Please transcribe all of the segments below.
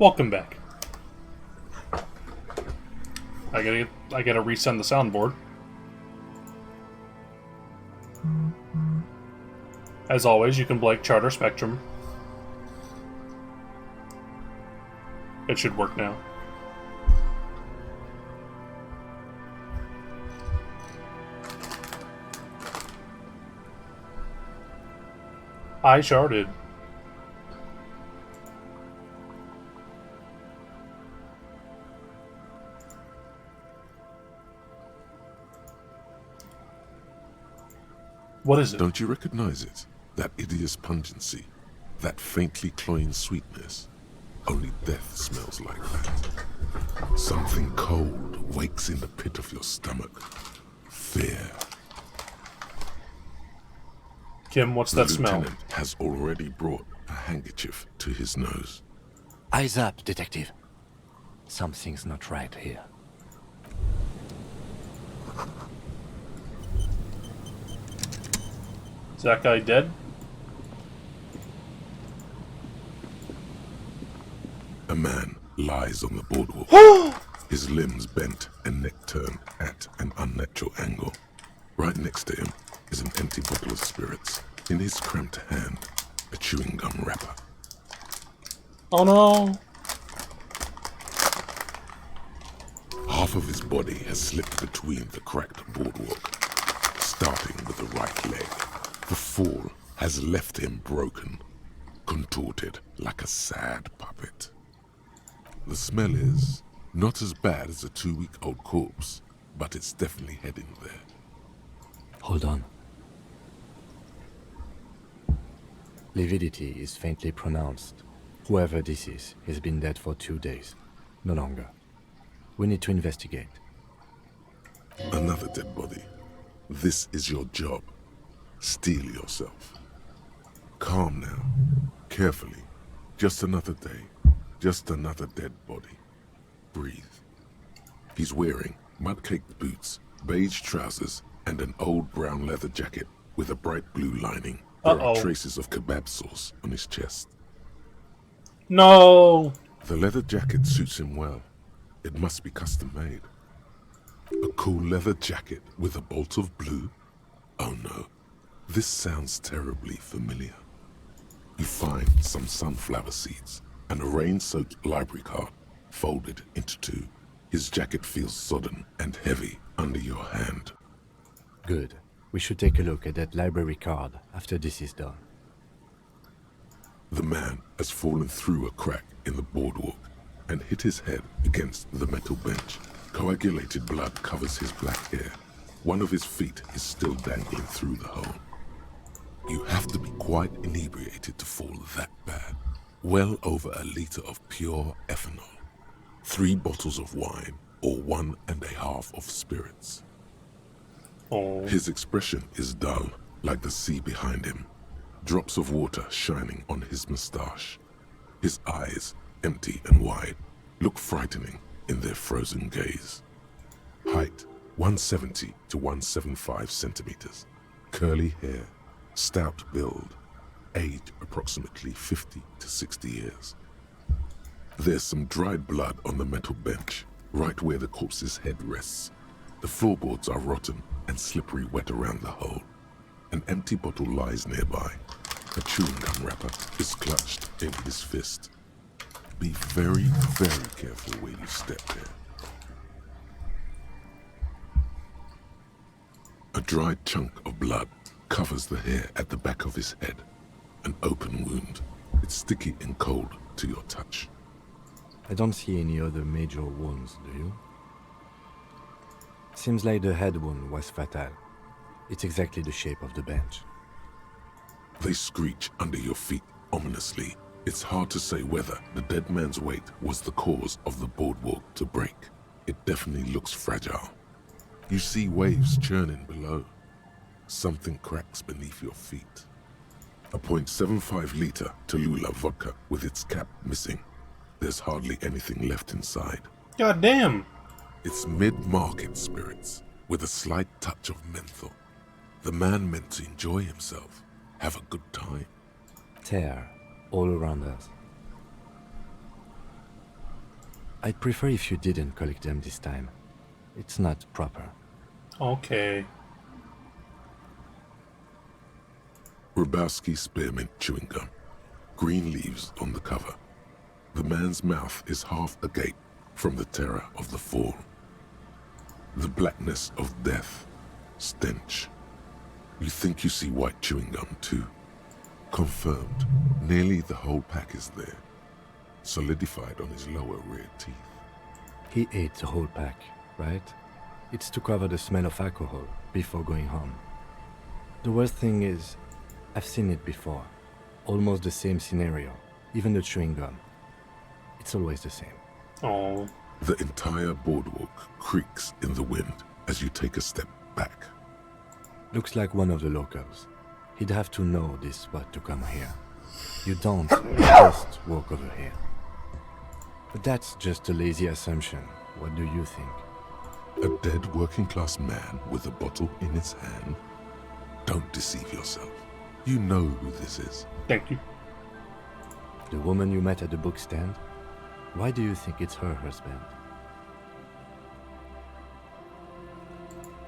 Welcome back. I gotta resend the soundboard. As always, you can blank Charter Spectrum. It should work now. I sharded. What is it? Don't you recognize it? That hideous pungency, that faintly cloying sweetness. Only death smells like that. Something cold wakes in the pit of your stomach. Fear. Kim, what's that The smell? lieutenant has already brought a handkerchief to his nose. Eyes up, detective. Something's not right here. Is that guy dead? A man lies on the boardwalk, his limbs bent and neck turned at an unnatural angle. Right next to him is an empty bottle of spirits. In his cramped hand, a chewing gum wrapper. Oh no! Half of his body has slipped between the cracked boardwalk, starting with the right leg. The fall has left him broken, contorted like a sad puppet. The smell is not as bad as a 2-week-old corpse, but it's definitely heading there. Hold on. Lividity is faintly pronounced. Whoever this is has been dead for 2 days. No longer. We need to investigate. Another dead body. This is your job. Steel yourself. Calm now. Carefully. Just another day. Just another dead body. Breathe. He's wearing mud-caked boots, beige trousers, and an old brown leather jacket with a bright blue lining. There are traces of kebab sauce on his chest. No! The leather jacket suits him well. It must be custom made. A cool leather jacket with a bolt of blue? Oh no, this sounds terribly familiar. You find some sunflower seeds and a rain-soaked library card folded into two. His jacket feels sodden and heavy under your hand. Good. We should take a look at that library card after this is done. The man has fallen through a crack in the boardwalk and hit his head against the metal bench. Coagulated blood covers his black hair. One of his feet is still dangling through the hole. You have to be quite inebriated to fall that bad. Well over a liter of pure ethanol. 3 bottles of wine, or 1.5 of spirits. Oh. His expression is dull, like the sea behind him. Drops of water shining on his mustache. His eyes, empty and wide, look frightening in their frozen gaze. Height, 170 to 175 centimeters. Curly hair, stout build. Age, approximately 50 to 60 years. There's some dried blood on the metal bench, right where the corpse's head rests. The floorboards are rotten and slippery wet around the hole. An empty bottle lies nearby. A chewing gum wrapper is clutched in his fist. Be very, very careful where you step there. A dried chunk of blood covers the hair at the back of his head. An open wound. It's sticky and cold to your touch. I don't see any other major wounds, do you? Seems like the head wound was fatal. It's exactly the shape of the bench. They screech under your feet ominously. It's hard to say whether the dead man's weight was the cause of the boardwalk to break. It definitely looks fragile. You see waves churning below. Something cracks beneath your feet. A .75 liter Tallulah vodka with its cap missing. There's hardly anything left inside. God damn! It's mid-market spirits with a slight touch of menthol. The man meant to enjoy himself, have a good time. Tear all around us. I'd prefer if you didn't collect them this time. It's not proper. Okay. Rubowski spearmint chewing gum. Green leaves on the cover. The man's mouth is half agape from the terror of the fall. The blackness of death. Stench. You think you see white chewing gum too. Confirmed. Nearly the whole pack is there. Solidified on his lower rear teeth. He ate the whole pack, right? It's to cover the smell of alcohol before going home. The worst thing is, I've seen it before. Almost the same scenario, even the chewing gum. It's always the same. Oh. The entire boardwalk creaks in the wind as you take a step back. Looks like one of the locals. He'd have to know this spot to come here. You don't just walk over here. But that's just a lazy assumption. What do you think? A dead working-class man with a bottle in his hand? Don't deceive yourself. You know who this is. Thank you. The woman you met at the book stand? Why do you think it's her husband?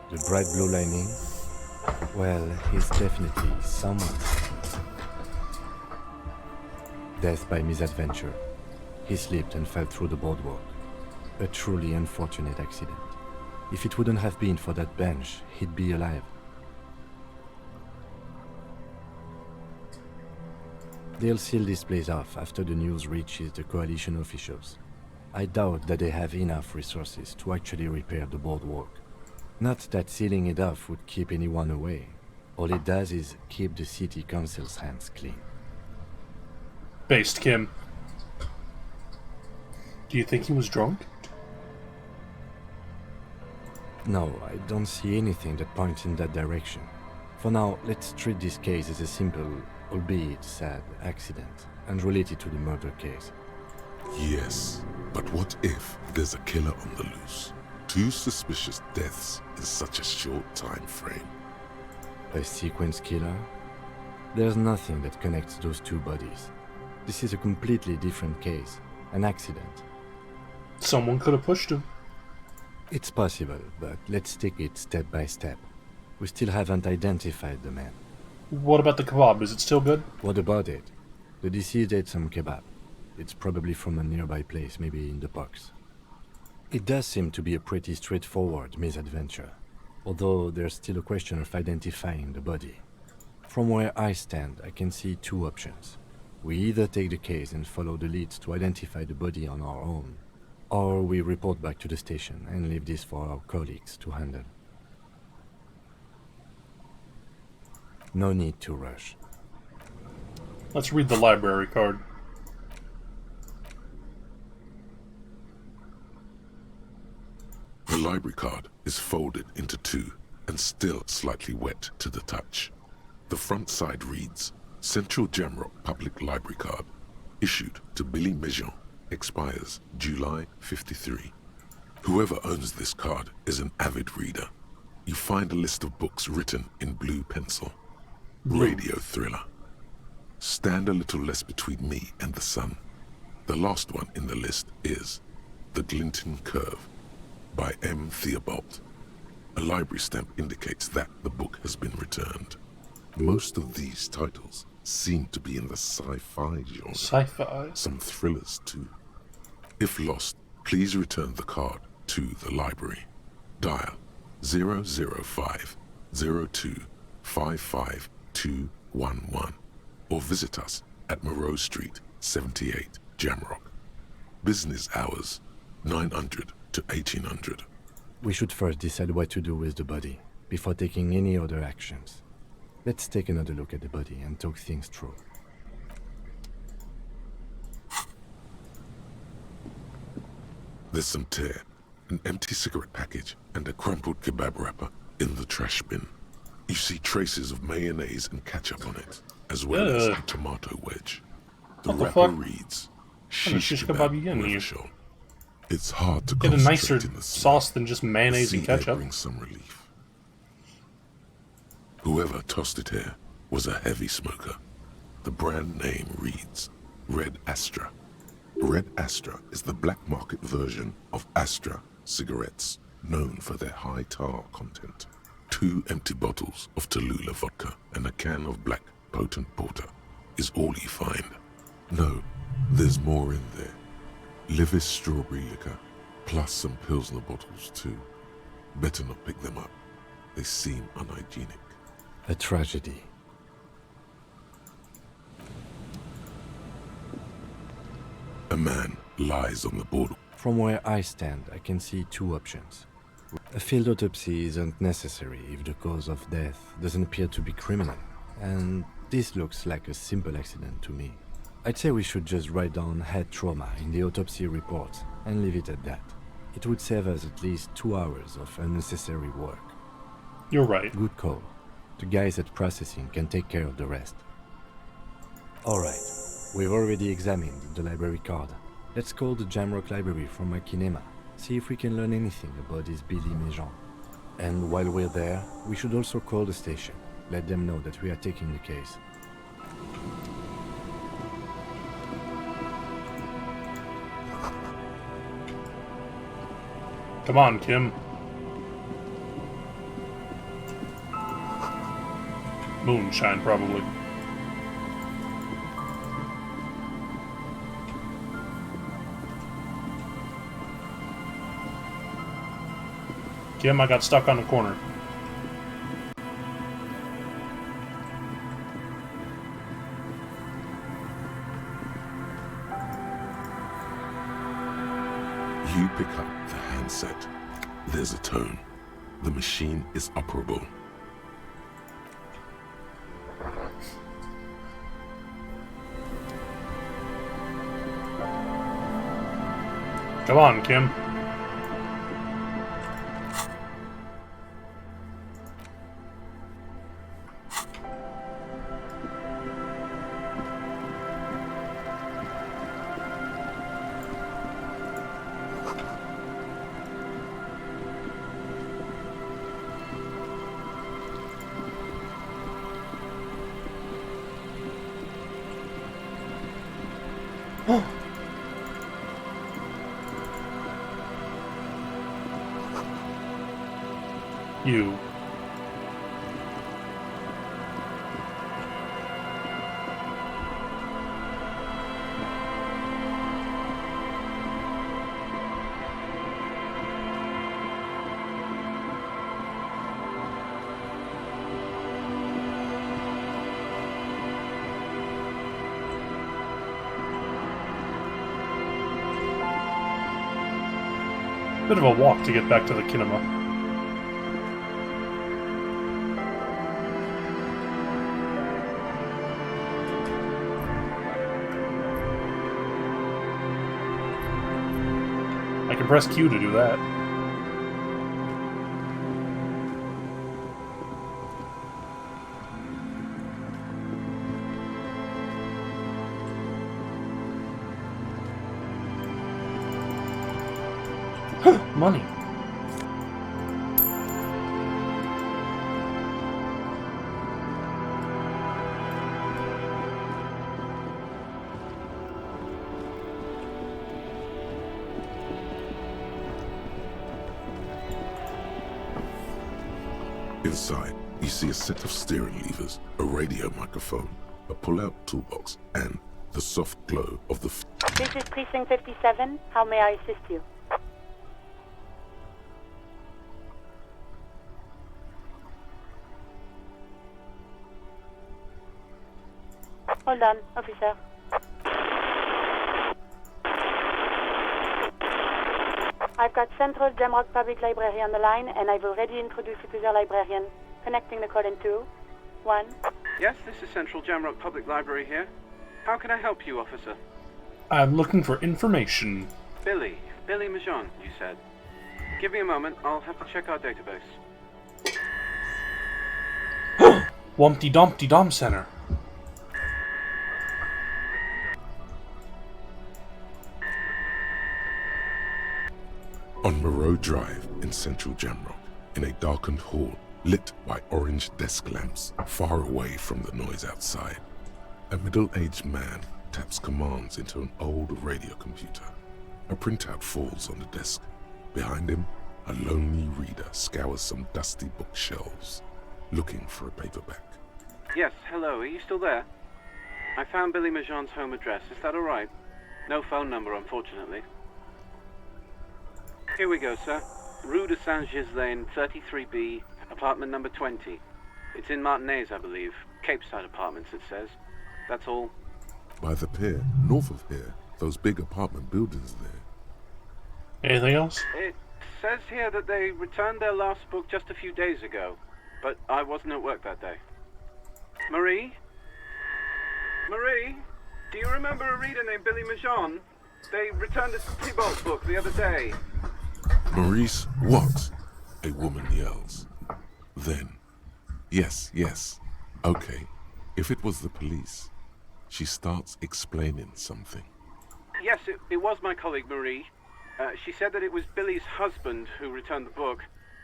The bright blue lining? Well, he's definitely someone. Death by misadventure. He slipped and fell through the boardwalk. A truly unfortunate accident. If it wouldn't have been for that bench, he'd be alive. They'll seal this place off after the news reaches the coalition officials. I doubt that they have enough resources to actually repair the boardwalk. Not that sealing it off would keep anyone away. All it does is keep the city council's hands clean. Based, Kim. Do you think he was drunk? No, I don't see anything that points in that direction. For now, let's treat this case as a simple, albeit sad, accident, unrelated to the murder case. Yes, but what if there's a killer on the loose? 2 suspicious deaths in such a short time frame. A sequence killer? There's nothing that connects those 2 bodies. This is a completely different case, an accident. Someone could have pushed him. It's possible, but let's take it step by step. We still haven't identified the man. What about the kebab? Is it still good? What about it? The deceased ate some kebab. It's probably from a nearby place, maybe in the box. It does seem to be a pretty straightforward misadventure, although there's still a question of identifying the body. From where I stand, I can see 2 options. We either take the case and follow the leads to identify the body on our own, or we report back to the station and leave this for our colleagues to handle. No need to rush. Let's read the library card. The library card is folded into 2 and still slightly wet to the touch. The front side reads, Central Jamrock Public Library Card, issued to Billy Mejean, expires July 53. Whoever owns this card is an avid reader. You find a list of books written in blue pencil. Radio thriller. Stand a little less between me and the sun. The last one in the list is The Glinton Curve by M. Theobald. A library stamp indicates that the book has been returned. Most of these titles seem to be in the sci-fi genre. Sci-fi. Some thrillers too. If lost, please return the card to the library. Dial 005 02 55211 or visit us at Moreau Street, 78, Jamrock. Business hours 900 to 1800. We should first decide what to do with the body, before taking any other actions. Let's take another look at the body and talk things through. There's some tear, an empty cigarette package, and a crumpled kebab wrapper in the trash bin. You see traces of mayonnaise and ketchup on it, as well as a tomato wedge. The What the wrapper fuck? reads, What shish shish kebab you getting with here? a shell. It's hard to Get a concentrate nicer in the smell. sauce than just mayonnaise The and sea air ketchup. brings some relief. Whoever tossed it here was a heavy smoker. The brand name reads Red Astra. Red Astra is the black market version of Astra cigarettes, known for their high tar content. 2 empty bottles of Tallulah vodka and a can of black potent porter is all you find. No, there's more in there. Livis strawberry liquor, plus some Pilsner bottles too. Better not pick them up. They seem unhygienic. A tragedy. A man lies on the border. From where I stand, I can see 2 options. A field autopsy isn't necessary if the cause of death doesn't appear to be criminal, and this looks like a simple accident to me. I'd say we should just write down head trauma in the autopsy report and leave it at that. It would save us at least 2 hours of unnecessary work. You're right. Good call. The guys at processing can take care of the rest. Alright, we've already examined the library card. Let's call the Jamrock Library from my kinema, see if we can learn anything about this Billy Méjean. And while we're there, we should also call the station, let them know that we are taking the case. Come on, Kim. Moonshine, probably. Kim, I got stuck on the corner. You pick up the handset. There's a tone. The machine is operable. Come on, Kim. You. Bit of a walk to get back to the kinema. I can press Q to do that. Money. Inside, you see a set of steering levers, a radio microphone, a pull-out toolbox, and the soft glow of the This is Precinct 57. How may I assist you? Hold on, officer. I've got Central Jamrock Public Library on the line, and I've already introduced you to their librarian. Connecting the call in 2, 1. Yes, this is Central Jamrock Public Library here. How can I help you, officer? I'm looking for information. Billy Méjean, you said. Give me a moment, I'll have to check our database. Wumpty Dumpty Dum Center. On Moreau Drive in central Jamrock, in a darkened hall lit by orange desk lamps far away from the noise outside, a middle-aged man taps commands into an old radio computer. A printout falls on the desk. Behind him, a lonely reader scours some dusty bookshelves, looking for a paperback. Yes, hello, are you still there? I found Billy Majon's home address, is that alright? No phone number, unfortunately. Here we go, sir. Rue de Saint-Ghislain, 33B, apartment number 20. It's in Martinez, I believe. Capeside Apartments, it says. That's all. By the pier, north of here, those big apartment buildings there. Anything else? It says here that they returned their last book just a few days ago, but I wasn't at work that day. Marie? Marie? Do you remember a reader named Billy Majon? They returned a Thibault book the other day. Maurice, what? A woman yells. Then, yes, okay, if it was the police, she starts explaining something. Yes, it was my colleague Marie. She said that it was Billy's husband who returned the book.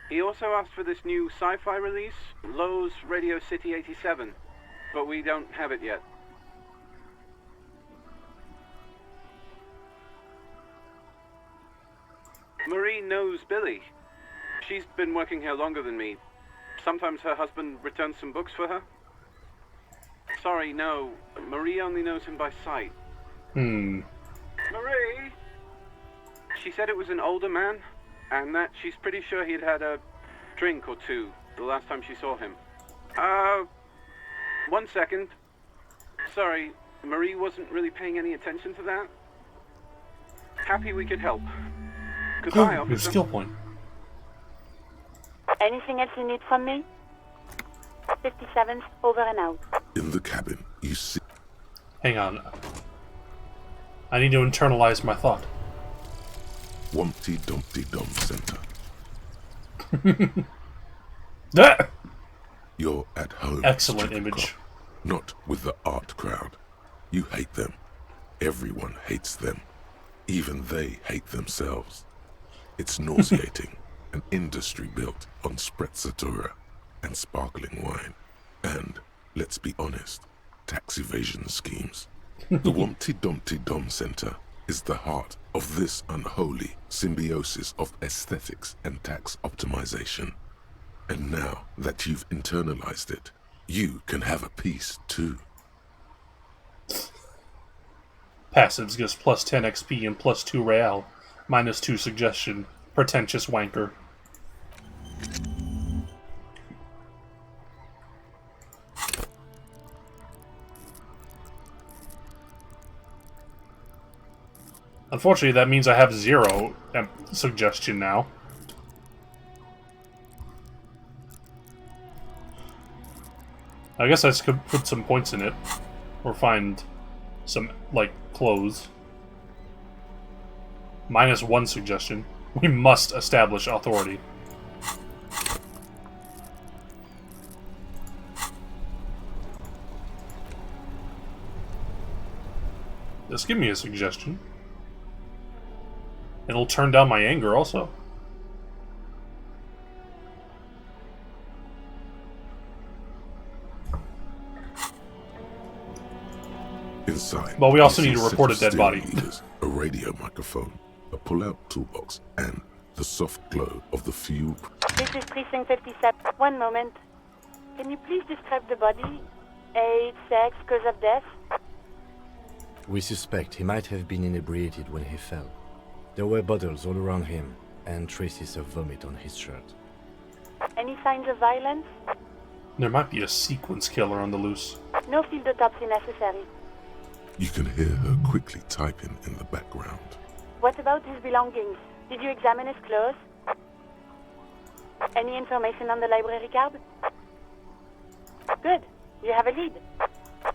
He also asked for this new sci-fi release, Lowe's Radio City 87, but we don't have it yet. Marie knows Billy. She's been working here longer than me. Sometimes her husband returns some books for her. Sorry, no. Marie only knows him by sight. Marie! She said it was an older man, and that she's pretty sure he'd had a drink or two the last time she saw him. 1 second. Sorry, Marie wasn't really paying any attention to that. Happy we could help. Goodbye, Good officer. skill point. Anything else you need from me? 57's over and out. In the cabin, you see Hang on. I need to internalize my thought. Wumpty Dumpty Dum Center. Ah! You're at home. Excellent stupid image. cop. Not with the art crowd. You hate them. Everyone hates them. Even they hate themselves. It's nauseating. An industry built on sprezzatura and sparkling wine. And, let's be honest, tax evasion schemes. The Wumpty Dumpty Dum Center is the heart of this unholy symbiosis of aesthetics and tax optimization. And now that you've internalized it, you can have a piece too. Passives gives plus 10 XP and plus 2 real. Minus 2 suggestion. Pretentious wanker. Unfortunately, that means I have 0 suggestion now. I guess I could put some points in it. Or find some, like, clothes. Minus 1 suggestion. We must establish authority. Just give me a suggestion. It'll turn down my anger also. Inside, Well, we also you need to see report a set of dead body. steering wheels, a radio microphone, a pull-out toolbox, and the soft glow of the fuel. This is Precinct 57. One moment. Can you please describe the body? Age, sex, cause of death? We suspect he might have been inebriated when he fell. There were bottles all around him, and traces of vomit on his shirt. Any signs of violence? There might be a sequence killer on the loose. No field autopsy necessary. You can hear her quickly typing in the background. What about his belongings? Did you examine his clothes? Any information on the library card? Good. You have a lead.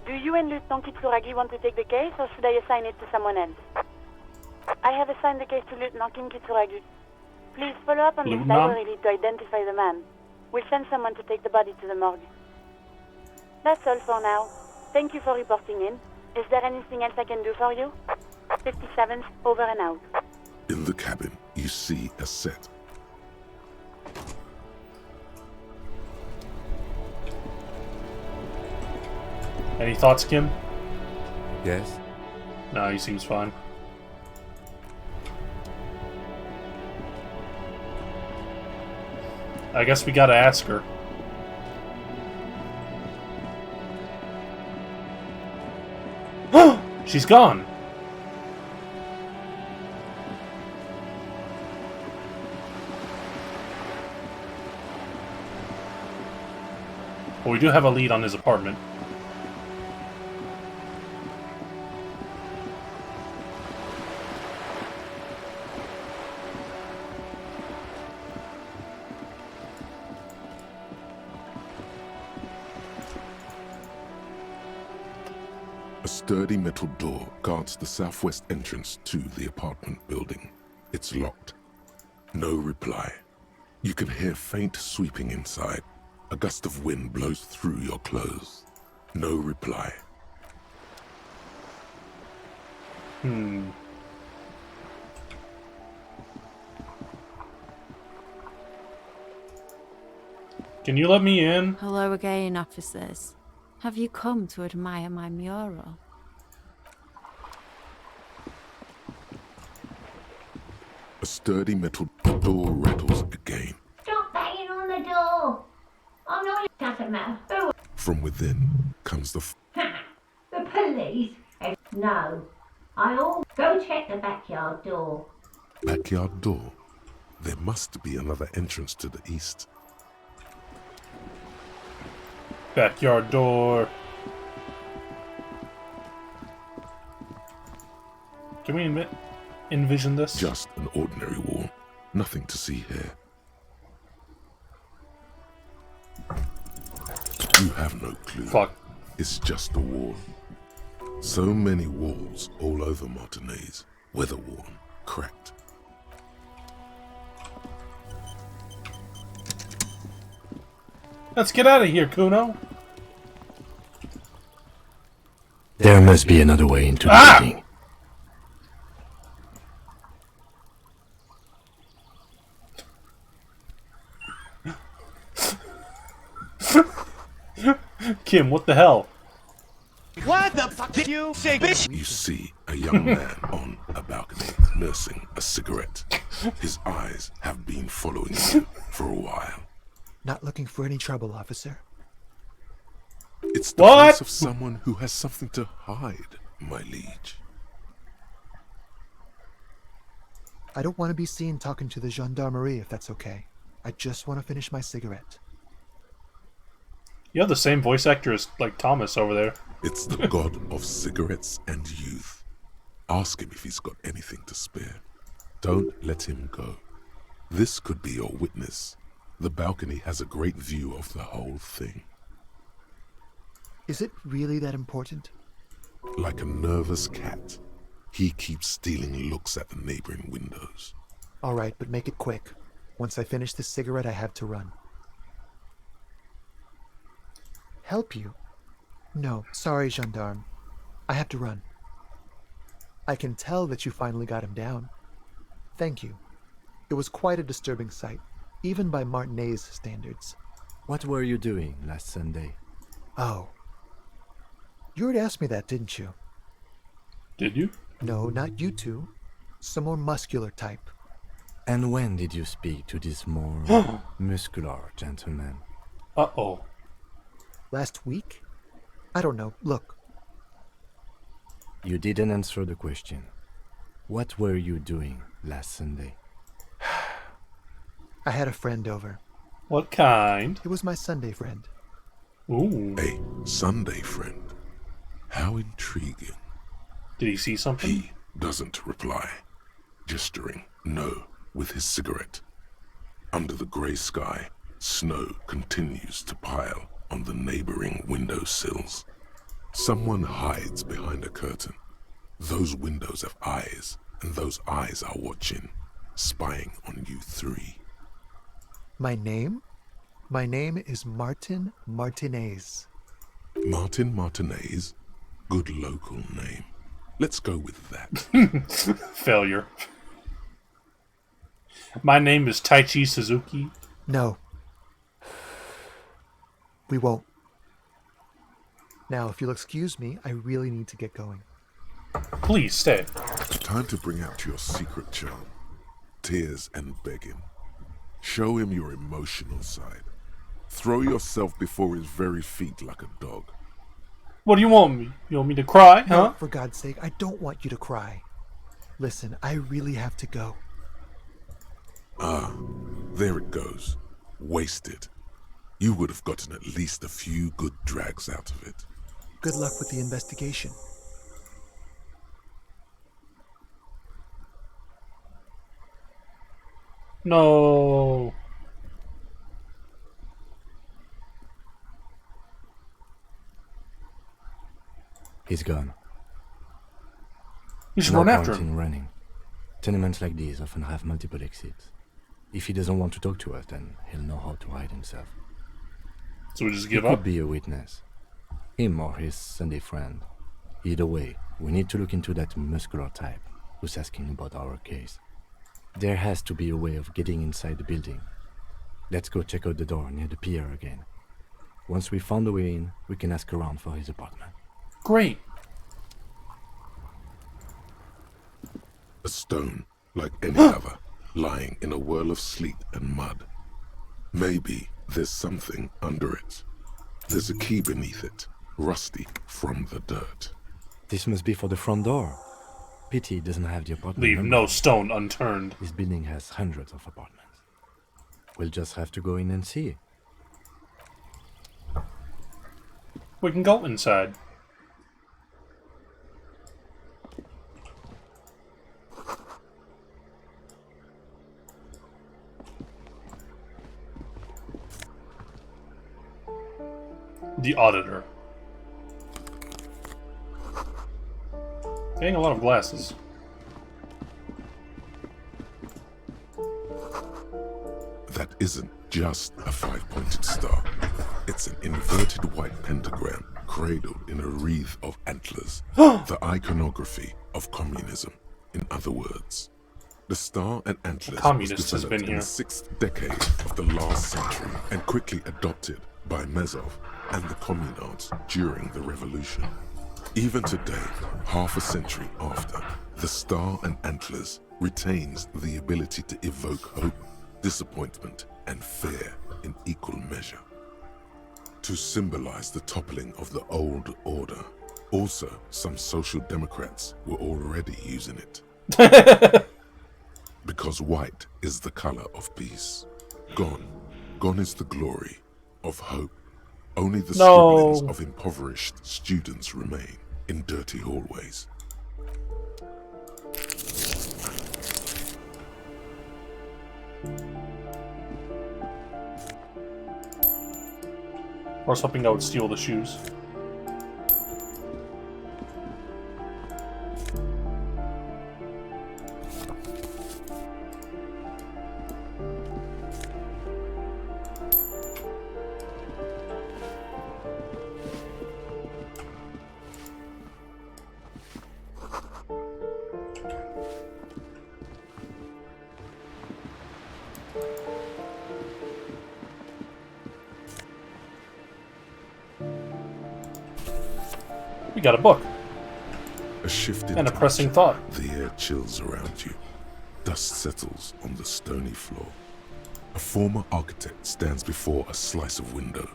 Do you and Lieutenant Kitsuragi want to take the case, or should I assign it to someone else? I have assigned the case to Lieutenant Kim Kitsuragi. Please follow up on this Lieutenant? library lead to identify the man. We'll send someone to take the body to the morgue. That's all for now. Thank you for reporting in. Is there anything else I can do for you? 57's over and out. In the cabin, you see a set. Any thoughts, Kim? Yes? No, he seems fine. I guess we gotta ask her. She's gone! Well, we do have a lead on his apartment. A sturdy metal door guards the southwest entrance to the apartment building. It's locked. No reply. You can hear faint sweeping inside. A gust of wind blows through your clothes. No reply. Can you let me in? Hello again, officers. Have you come to admire my mural? A sturdy metal door rattles again. Stop banging on the door! I'm not a customer. Who? From within comes the The police? No. I'll go check the backyard door. backyard door. There must be another entrance to the east. Backyard door. Can we envision this? Just an ordinary wall. Nothing to see here. You have no clue. Fuck. It's just a wall. So many walls all over Martinez. Weather-worn, cracked. Let's get out of here, Kuno. There must be another way into the Ah! building. Kim, what the hell? What the fuck did you say, bitch? You see a young man on a balcony nursing a cigarette. His eyes have been following you for a while. Not looking for any trouble, officer. It's the What? voice of someone who has something to hide, my liege. I don't want to be seen talking to the gendarmerie if that's okay. I just want to finish my cigarette. You have the same voice actor as, like, Thomas over there. It's the god of cigarettes and youth. Ask him if he's got anything to spare. Don't let him go. This could be your witness. The balcony has a great view of the whole thing. Is it really that important? Like a nervous cat, he keeps stealing looks at the neighboring windows. All right, but make it quick. Once I finish this cigarette, I have to run. Help you? No, sorry, gendarme. I have to run. I can tell that you finally got him down. Thank you. It was quite a disturbing sight, even by Martinez standards. What were you doing last Sunday? Oh. You already asked me that, didn't you? Did you? No, not you two. Some more muscular type. And when did you speak to this more muscular gentleman? Uh-oh. Last week? I don't know. Look, You didn't answer the question. What were you doing last Sunday? I had a friend over. What kind? It was my Sunday friend. Ooh. A Sunday friend. How intriguing. Did he see something? He doesn't reply, gesturing no with his cigarette. Under the grey sky, snow continues to pile on the neighboring windowsills. Someone hides behind a curtain. Those windows have eyes, and those eyes are watching, spying on you three. My name? My name is Martin Martinez. Martin Martinez? Good local name. Let's go with that. Failure. My name is Taichi Suzuki. No. We won't. Now, if you'll excuse me, I really need to get going. Please stay. Time to bring out your secret charm. Tears and begging. Show him your emotional side. Throw yourself before his very feet like a dog. What do you want me? You want me to cry, huh? No, for God's sake, I don't want you to cry. Listen, I really have to go. There it goes. Wasted. You would have gotten at least a few good drags out of it. Good luck with the investigation. No. He's gone. You should No run after point him. in running. Tenements like these often have multiple exits. If he doesn't want to talk to us, then he'll know how to hide himself. So we just He give could up? be a witness. Him or his Sunday friend. Either way, we need to look into that muscular type who's asking about our case. There has to be a way of getting inside the building. Let's go check out the door near the pier again. Once we found a way in, we can ask around for his apartment. Great. A stone, like any other, lying in a whirl of sleet and mud. Maybe there's something under it. There's a key beneath it, rusty from the dirt. This must be for the front door. Pity he doesn't have the apartment Leave number. no stone unturned. This building has hundreds of apartments. We'll just have to go in and see. We can go inside. The auditor. Getting a lot of glasses. That isn't just a five-pointed star. It's an inverted white pentagram cradled in a wreath of antlers. The iconography of communism, in other words. The star and antlers was communist has developed been in here. the 6th decade of the last century and quickly adopted by Mezov and the communards during the revolution. Even today, half a century after, the star and antlers retains the ability to evoke hope, disappointment, and fear in equal measure. To symbolize the toppling of the old order. Also, some social democrats were already using it. Because white is the color of peace. Gone is the glory of hope. Only the scribblings of impoverished students remain in dirty hallways. I was hoping I would steal the shoes. We got a book. A shift in And a temperature. pressing thought. The air chills around you. Dust settles on the stony floor. A former architect stands before a slice of window,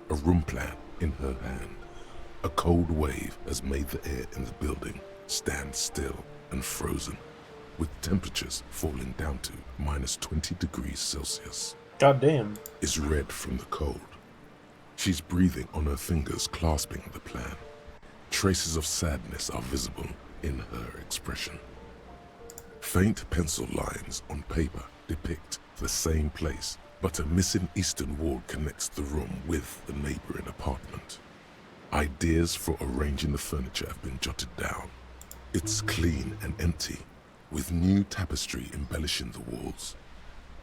a room plan in her hand. A cold wave has made the air in the building stand still and frozen, with temperatures falling down to -20 degrees Celsius. God damn. Is red from the cold. She's breathing on her fingers, clasping the plan. Traces of sadness are visible in her expression. Faint pencil lines on paper depict the same place, but a missing eastern wall connects the room with the neighboring apartment. Ideas for arranging the furniture have been jotted down. It's clean and empty, with new tapestry embellishing the walls.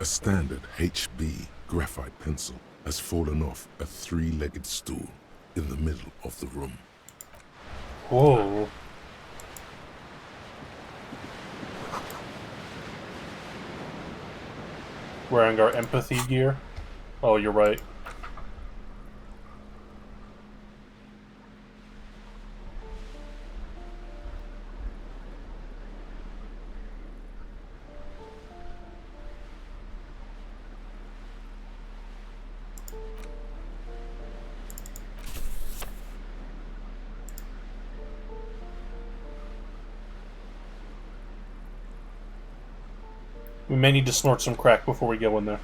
A standard HB graphite pencil has fallen off a three-legged stool in the middle of the room. Whoa. Wearing our empathy gear? Oh, you're right. We may need to snort some crack before we go in there.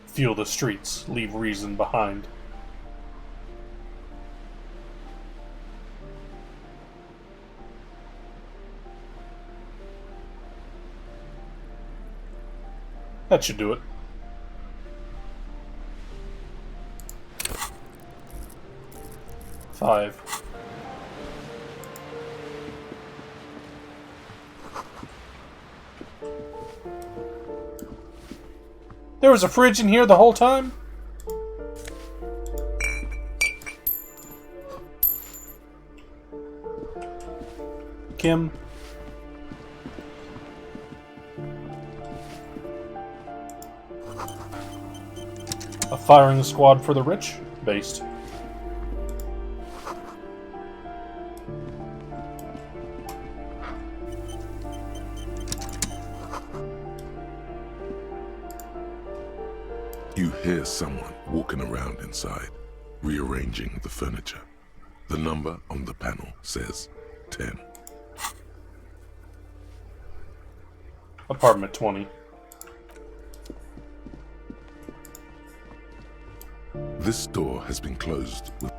Feel the streets, leave reason behind. That should do it. Five. There was a fridge in here the whole time? Kim? A firing squad for the rich? Based. You hear someone walking around inside, rearranging the furniture. The number on the panel says 10. Apartment 20. This door has been closed with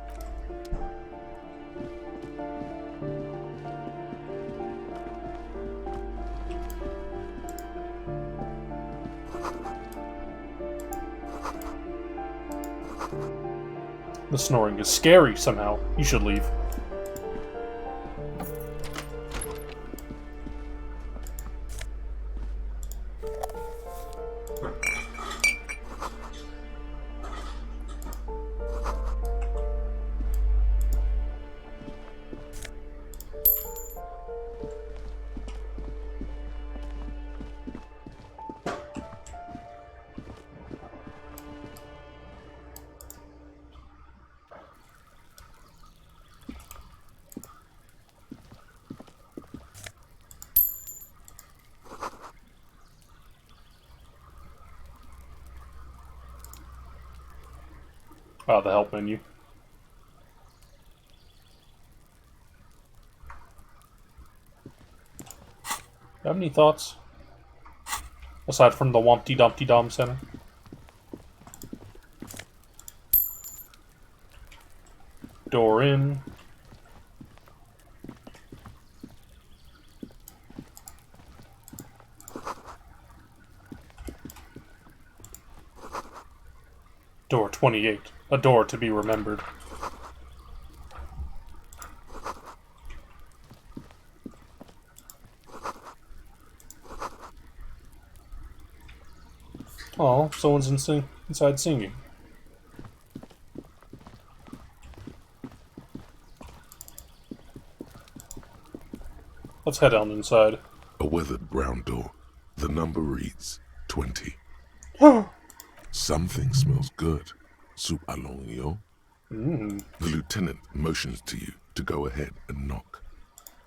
The snoring is scary somehow. You should leave. The help menu. Have any thoughts? Aside from the Wompty Dumpty Dom Center? Door in. Door 28. A door to be remembered. Oh, someone's inside singing. Let's head on inside. a weathered brown door. The number reads 20. Something smells good. Soup alongio. The lieutenant motions to you to go ahead and knock.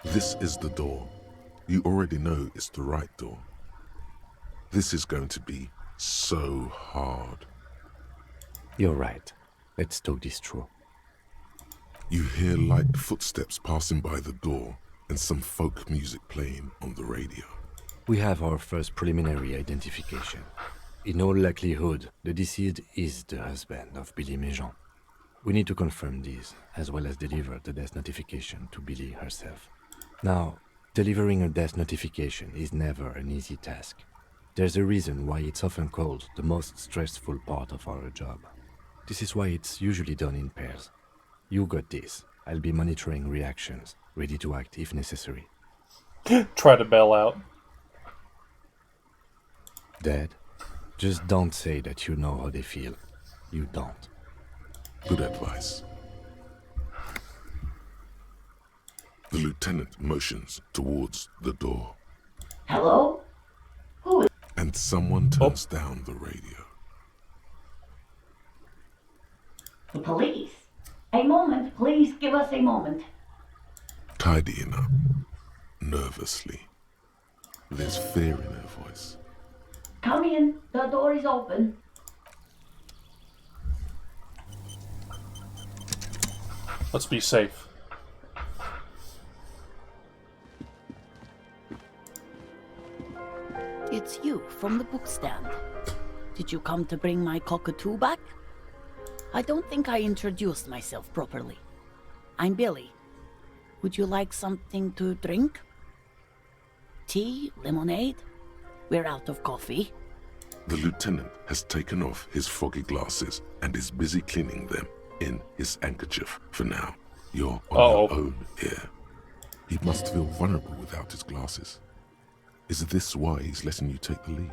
This is the door. You already know it's the right door. This is going to be so hard. You're right. Let's talk this through. You hear light footsteps passing by the door and some folk music playing on the radio. We have our first preliminary identification. In all likelihood, the deceased is the husband of Billy Méjean. We need to confirm this, as well as deliver the death notification to Billy herself. Now, delivering a death notification is never an easy task. There's a reason why it's often called the most stressful part of our job. This is why it's usually done in pairs. You got this. I'll be monitoring reactions, ready to act if necessary. Try to bail out. Dad, just don't say that you know how they feel. You don't. Good advice. The lieutenant motions towards the door. Hello? Who is... And someone turns down the radio. The police? A moment, please give us a moment. Tidying up, nervously. There's fear in her voice. Come in, the door is open. Let's be safe. it's you from the bookstand. Did you come to bring my cockatoo back? I don't think I introduced myself properly. I'm Billy. Would you like something to drink? Tea? Lemonade? We're out of coffee. The lieutenant has taken off his foggy glasses and is busy cleaning them in his handkerchief for now. You're on your own here. He must feel vulnerable without his glasses. Is this why he's letting you take the lead?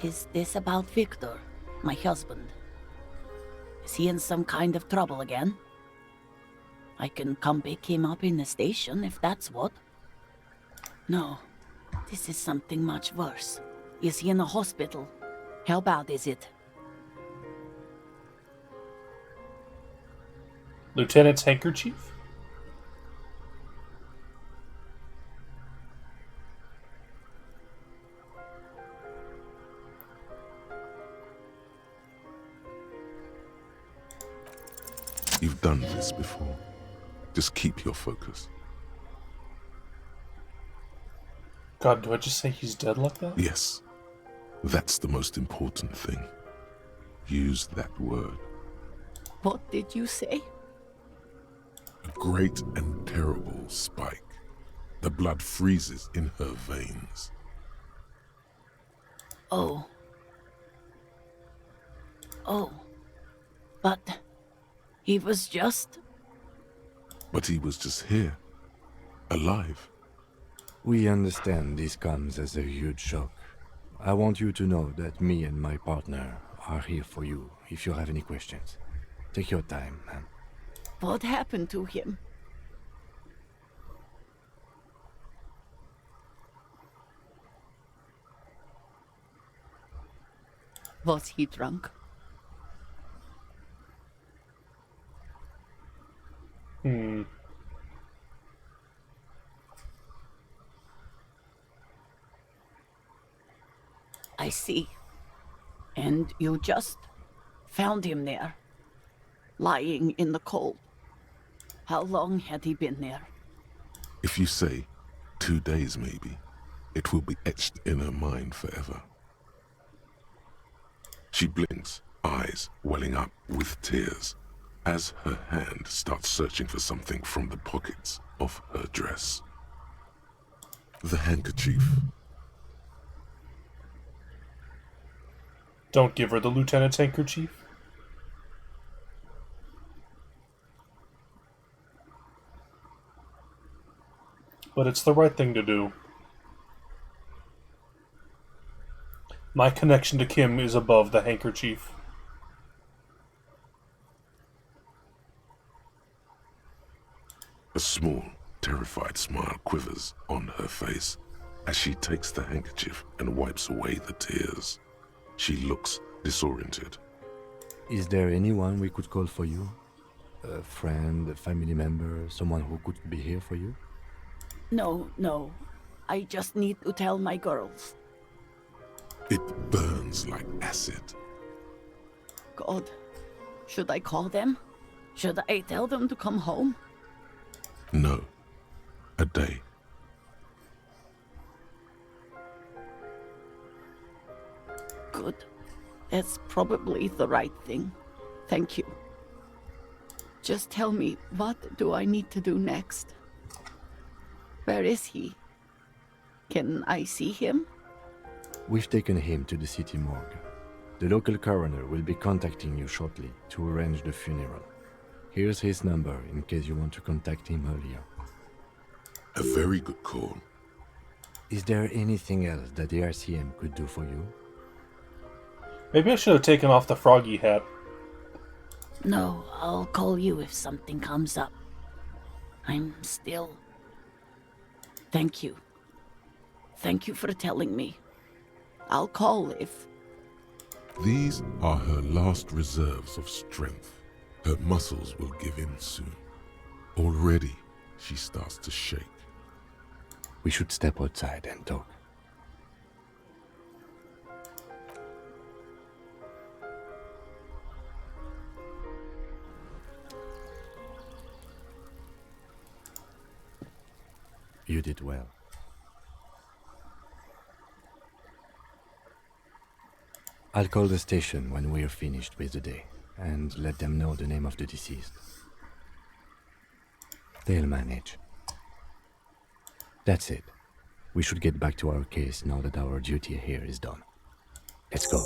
Is this about Victor, my husband? Is he in some kind of trouble again? I can come pick him up in the station if that's what. No, this is something much worse. Is he in a hospital? How bad is it? Lieutenant's handkerchief? You've done this before. Just keep your focus. God, do I just say he's dead like that? Yes. That's the most important thing. Use that word. What did you say? A great and terrible spike. The blood freezes in her veins. Oh. Oh. But he was just... But he was just here. Alive. We understand this comes as a huge shock. I want you to know that me and my partner are here for you if you have any questions. Take your time, man. What happened to him? Was he drunk? I see. And you just found him there, lying in the cold. How long had he been there? If you say 2 days maybe, it will be etched in her mind forever. She blinks, eyes welling up with tears, as her hand starts searching for something from the pockets of her dress. The handkerchief. Don't give her the lieutenant's handkerchief. But it's the right thing to do. My connection to Kim is above the handkerchief. A small, terrified smile quivers on her face as she takes the handkerchief and wipes away the tears. She looks disoriented. Is there anyone we could call for you? A friend, a family member, someone who could be here for you? No. I just need to tell my girls. It burns like acid. God, should I call them? Should I tell them to come home? No. A day. Good. That's probably the right thing. Thank you. Just tell me, what do I need to do next? Where is he? Can I see him? We've taken him to the city morgue. The local coroner will be contacting you shortly to arrange the funeral. Here's his number in case you want to contact him earlier. A very good call. Is there anything else that the RCM could do for you? Maybe I should have taken off the froggy hat. No, I'll call you if something comes up. I'm still... Thank you. Thank you for telling me. I'll call if... These are her last reserves of strength. Her muscles will give in soon. Already, she starts to shake. We should step outside and talk. You did well. I'll call the station when we're finished with the day, and let them know the name of the deceased. They'll manage. That's it. We should get back to our case now that our duty here is done. Let's go.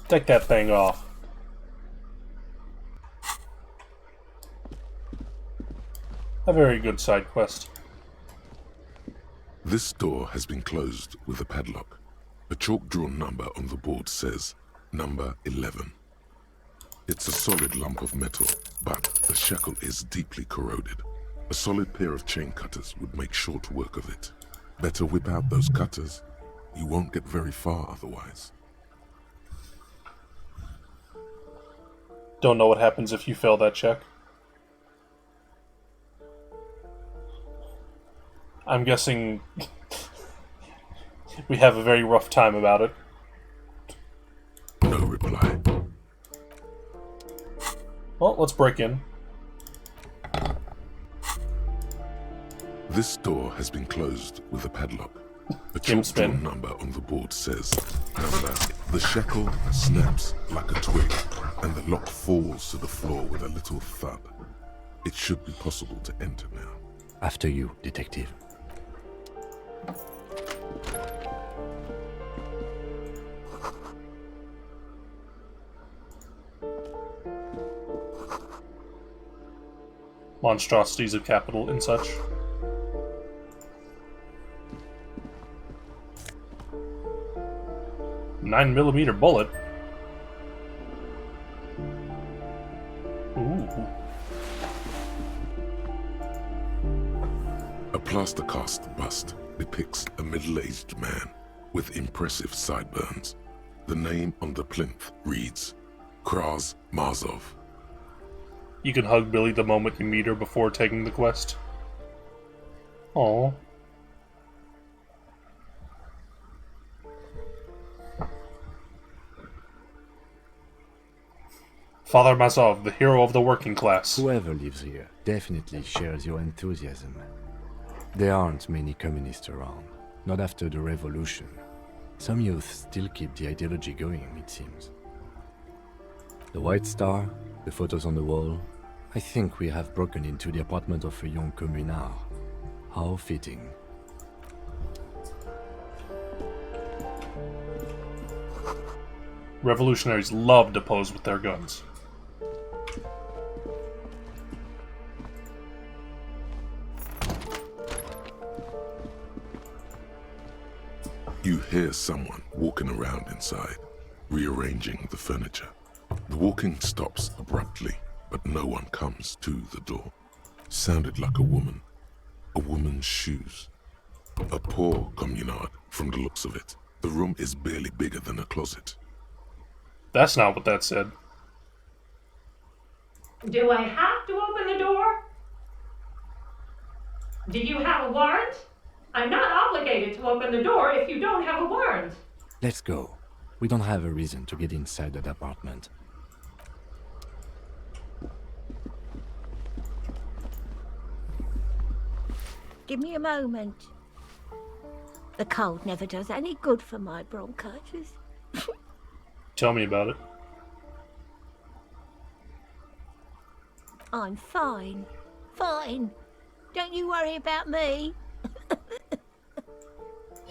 Take that thing off. A very good side quest. This door has been closed with a padlock. A chalk-drawn number on the board says, number 11. It's a solid lump of metal, but the shackle is deeply corroded. A solid pair of chain cutters would make short work of it. Better whip out those cutters. You won't get very far otherwise. Don't know what happens if you fail that check. I'm guessing we have a very rough time about it. No reply. Well, let's break in. This door has been closed with a padlock. A Jim chalk-drawn Spin. number on the board says, number. The shackle snaps like a twig, and the lock falls to the floor with a little thud. It should be possible to enter now. After you, detective. Monstrosities of capital and such. $9mm bullet. Ooh. A plaster cast bust depicts a middle-aged man with impressive sideburns. The name on the plinth reads, Kraz Marzov. You can hug Billy the moment you meet her before taking the quest. Aww. Father Mazov, the hero of the working class. Whoever lives here definitely shares your enthusiasm. There aren't many communists around, not after the revolution. Some youth still keep the ideology going, it seems. The White Star, the photos on the wall. I think we have broken into the apartment of a young communard. How fitting. Revolutionaries love to pose with their guns. You hear someone walking around inside, rearranging the furniture. The walking stops abruptly, but no one comes to the door. Sounded like a woman's shoes. A poor communard, from the looks of it. The room is barely bigger than a closet. That's not what that said. Do I have to open the door? Do you have a warrant? I'm not obligated to open the door if you don't have a warrant. Let's go. We don't have a reason to get inside that apartment. Give me a moment. The cold never does any good for my bronchitis. Tell me about it. I'm fine. Fine. Don't you worry about me.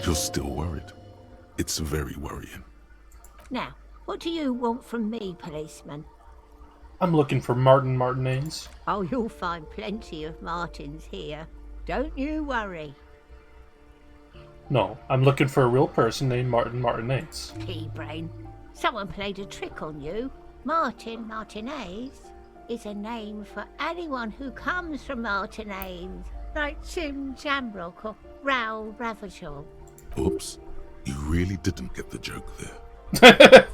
You're still worried. It's very worrying. Now, what do you want from me, policeman? I'm looking for Martin Martinez. Oh, you'll find plenty of Martins here. Don't you worry. No, I'm looking for a real person named Martin Martinez. Pea-brain. Someone played a trick on you. Martin Martinez is a name for anyone who comes from Martinez, like Tim Jamrock or Raoul Ravachol. Oops, you really didn't get the joke there.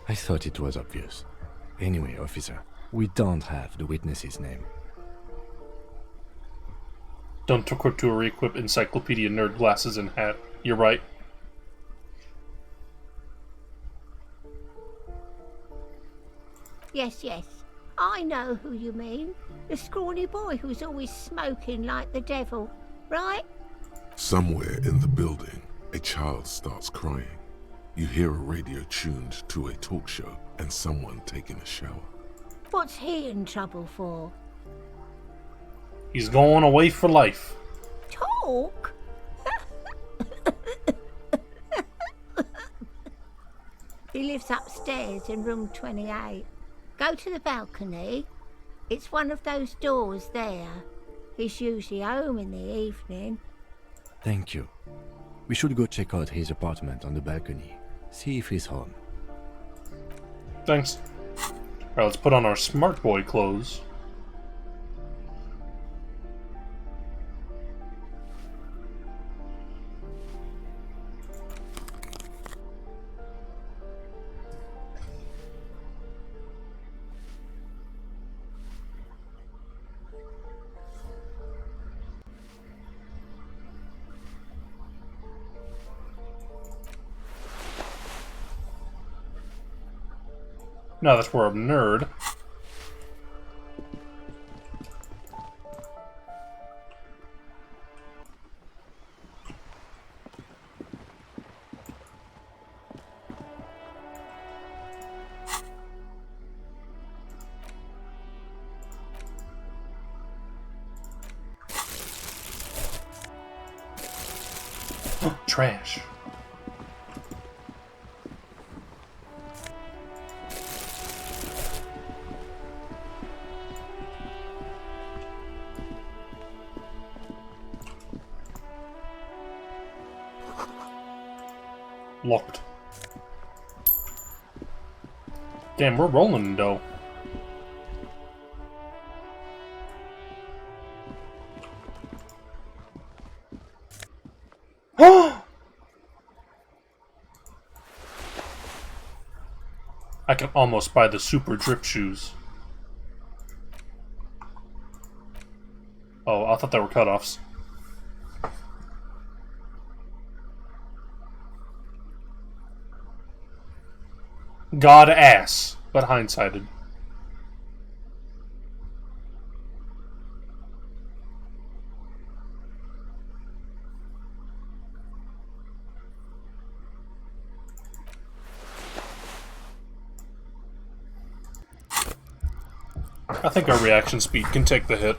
I thought it was obvious. Anyway, officer, we don't have the witness's name. Don't forget to re-equip Encyclopedia Nerd glasses and hat. You're right. Yes, yes. I know who you mean. The scrawny boy who's always smoking like the devil, right? Somewhere in the building, a child starts crying. You hear a radio tuned to a talk show and someone taking a shower. What's he in trouble for? He's going away for life. Talk? He lives upstairs in room 28. Go to the balcony. It's one of those doors there. He's usually home in the evening. Thank you. We should go check out his apartment on the balcony. See if he's home. Thanks. Alright, let's put on our smart boy clothes. Now that we're a nerd. Trash. Locked. Damn, we're rolling in dough. I can almost buy the super drip shoes. Oh, I thought they were cutoffs. God ass, but hindsighted. I think our reaction speed can take the hit.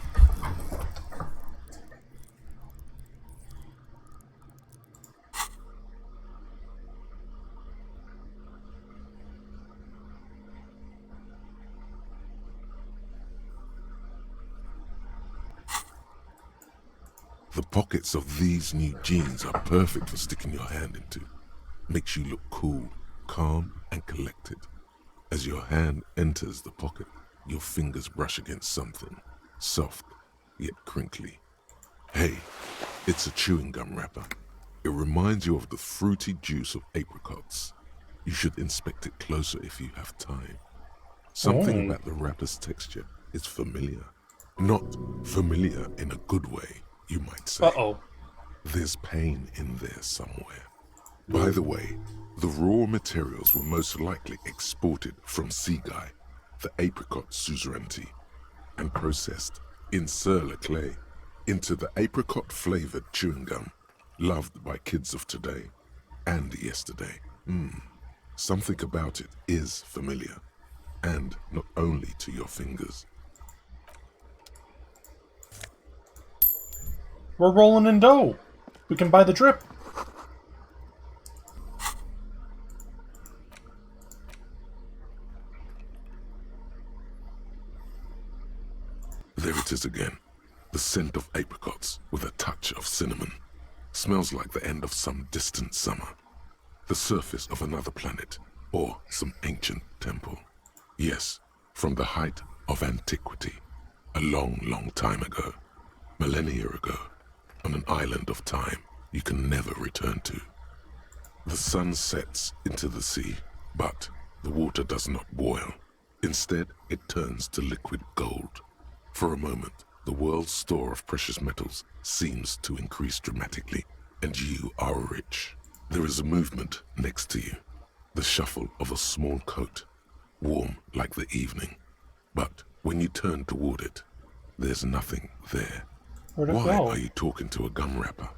The pockets of these new jeans are perfect for sticking your hand into. Makes you look cool, calm, and collected. As your hand enters the pocket, your fingers brush against something, soft, yet crinkly. Hey, it's a chewing gum wrapper. It reminds you of the fruity juice of apricots. You should inspect it closer if you have time. Something about the wrapper's texture is familiar. Not familiar in a good way, you might say. Uh-oh. There's pain in there somewhere. By the way, the raw materials were most likely exported from Seaguy, the apricot suzerainty, and processed in Sur-le-Clay into the apricot-flavored chewing gum loved by kids of today and yesterday. Something about it is familiar, and not only to your fingers. We're rolling in dough. We can buy the drip. There it is again. The scent of apricots with a touch of cinnamon. Smells like the end of some distant summer. The surface of another planet, or some ancient temple. Yes, from the height of antiquity. A long, long time ago. Millennia ago. On an island of time you can never return to. The sun sets into the sea, but the water does not boil. Instead, it turns to liquid gold. For a moment, the world's store of precious metals seems to increase dramatically, and you are rich. There is a movement next to you, the shuffle of a small coat, warm like the evening. But when you turn toward it, there's nothing there. Where'd it Why go? are you talking to a gum wrapper?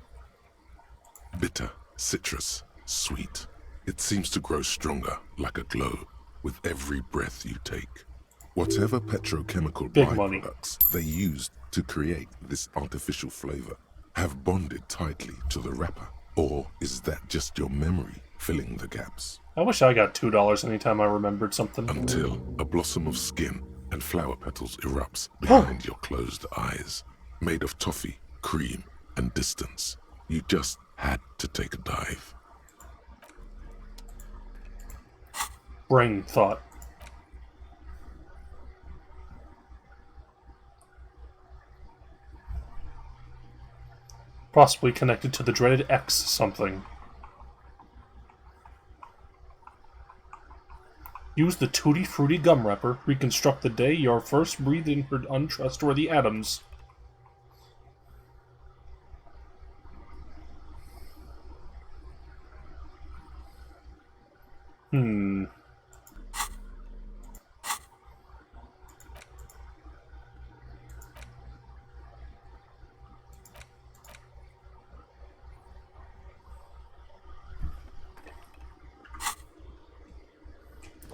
Bitter, citrus, sweet. It seems to grow stronger, like a glow, with every breath you take. Whatever petrochemical Big money. byproducts they used to create this artificial flavor have bonded tightly to the wrapper. Or is that just your memory filling the gaps? I wish I got $2 anytime I remembered something. Until a blossom of skin and flower petals erupts behind your closed eyes. Made of toffee, cream, and distance. You just had to take a dive. Brain thought. Possibly connected to the dreaded X something. Use the Tutti Frutti gum wrapper. Reconstruct the day you first breathed in her untrustworthy atoms.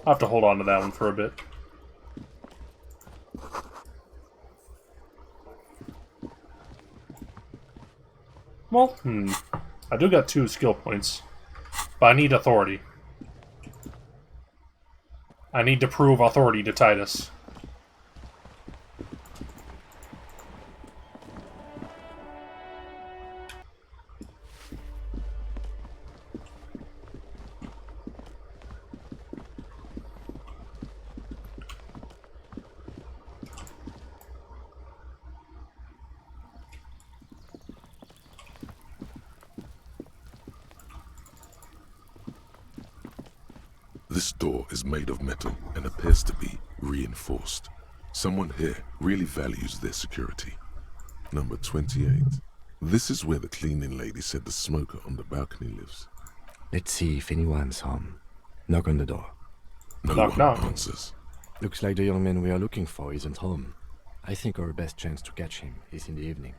I'll have to hold on to that one for a bit. Well, I do got 2 skill points. But I need authority. I need to prove authority to Titus. This door is made of metal and appears to be reinforced. Someone here really values their security. Number 28. This is where the cleaning lady said the smoker on the balcony lives. Let's see if anyone's home. Knock on the door. No Knock, one knock. answers. Looks like the young man we are looking for isn't home. I think our best chance to catch him is in the evening.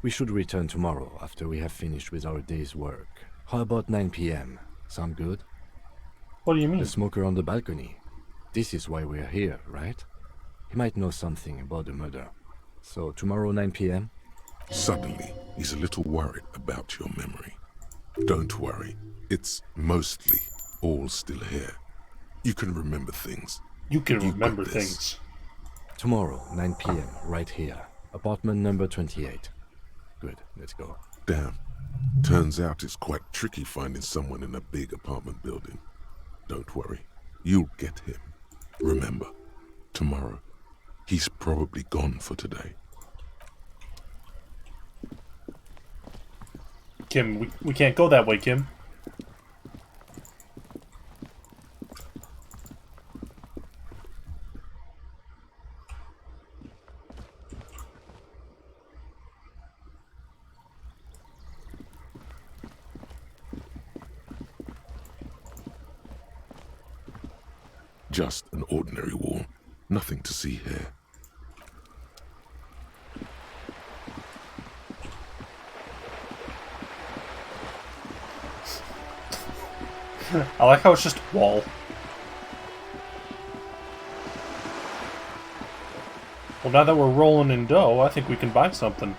We should return tomorrow after we have finished with our day's work. How about 9 p.m.? Sound good? What do you mean? The smoker on the balcony. This is why we're here, right? He might know something about the murder. So tomorrow 9 p.m.? Suddenly, he's a little worried about your memory. Don't worry. It's mostly all still here. You can remember things. You can You remember got this. things. Tomorrow, 9 p.m., right here. Apartment number 28. Good, let's go. Damn. Turns out it's quite tricky finding someone in a big apartment building. Don't worry. You'll get him. Remember, tomorrow, he's probably gone for today. Kim, we can't go that way, Kim. Just an ordinary wall. Nothing to see here. I like how it's just a wall. Well, now that we're rolling in dough, I think we can buy something.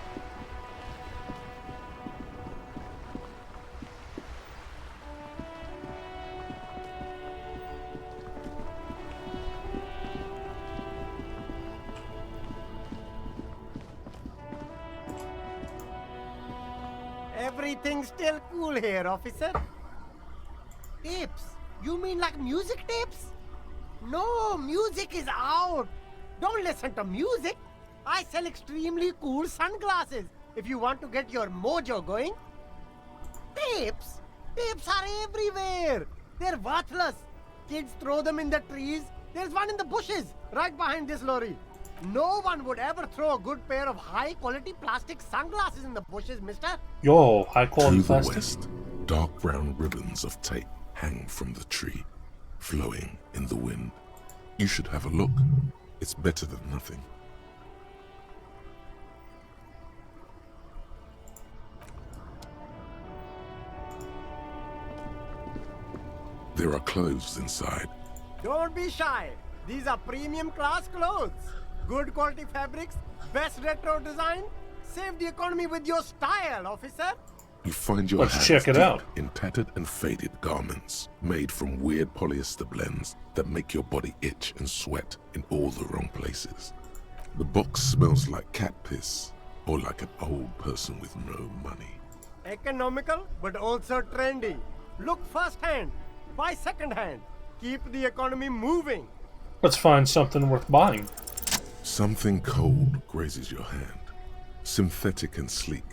Everything's still cool here, officer. Tapes? You mean like music tapes? No, music is out. Don't listen to music. I sell extremely cool sunglasses if you want to get your mojo going. Tapes? Tapes are everywhere. They're worthless. Kids throw them in the trees. There's one in the bushes right behind this lorry. No one would ever throw a good pair of high-quality plastic sunglasses in the bushes, mister. Yo, high quality To the plastic. west, dark brown ribbons of tape hang from the tree, flowing in the wind. You should have a look. It's better than nothing. There are clothes inside. Don't be shy. These are premium class clothes. Good quality fabrics, best retro design. Save the economy with your style, officer. You find your Let's hands check it deep out. in tattered and faded garments made from weird polyester blends that make your body itch and sweat in all the wrong places. The box smells like cat piss or like an old person with no money. Economical, but also trendy. Look firsthand, buy secondhand. Keep the economy moving. Let's find something worth buying. Something cold grazes your hand. Synthetic and sleek.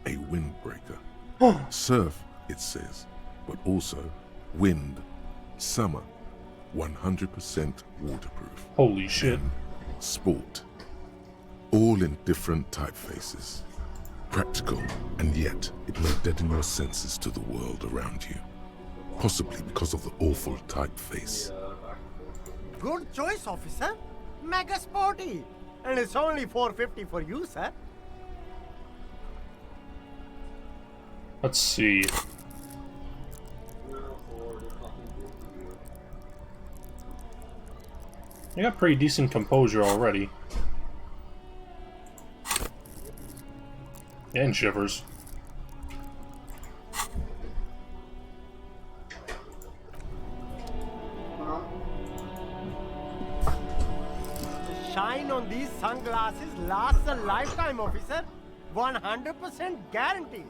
A windbreaker. Surf, it says, but also wind, summer, 100% waterproof. Holy shit. And sport. All in different typefaces. Practical, and yet it may deaden your senses to the world around you. Possibly because of the awful typeface. Good choice, officer. Mega sporty. And it's only $4.50 for you, sir. Let's see. I got pretty decent composure already. And shivers. The shine on these sunglasses lasts a lifetime, officer. 100% guaranteed.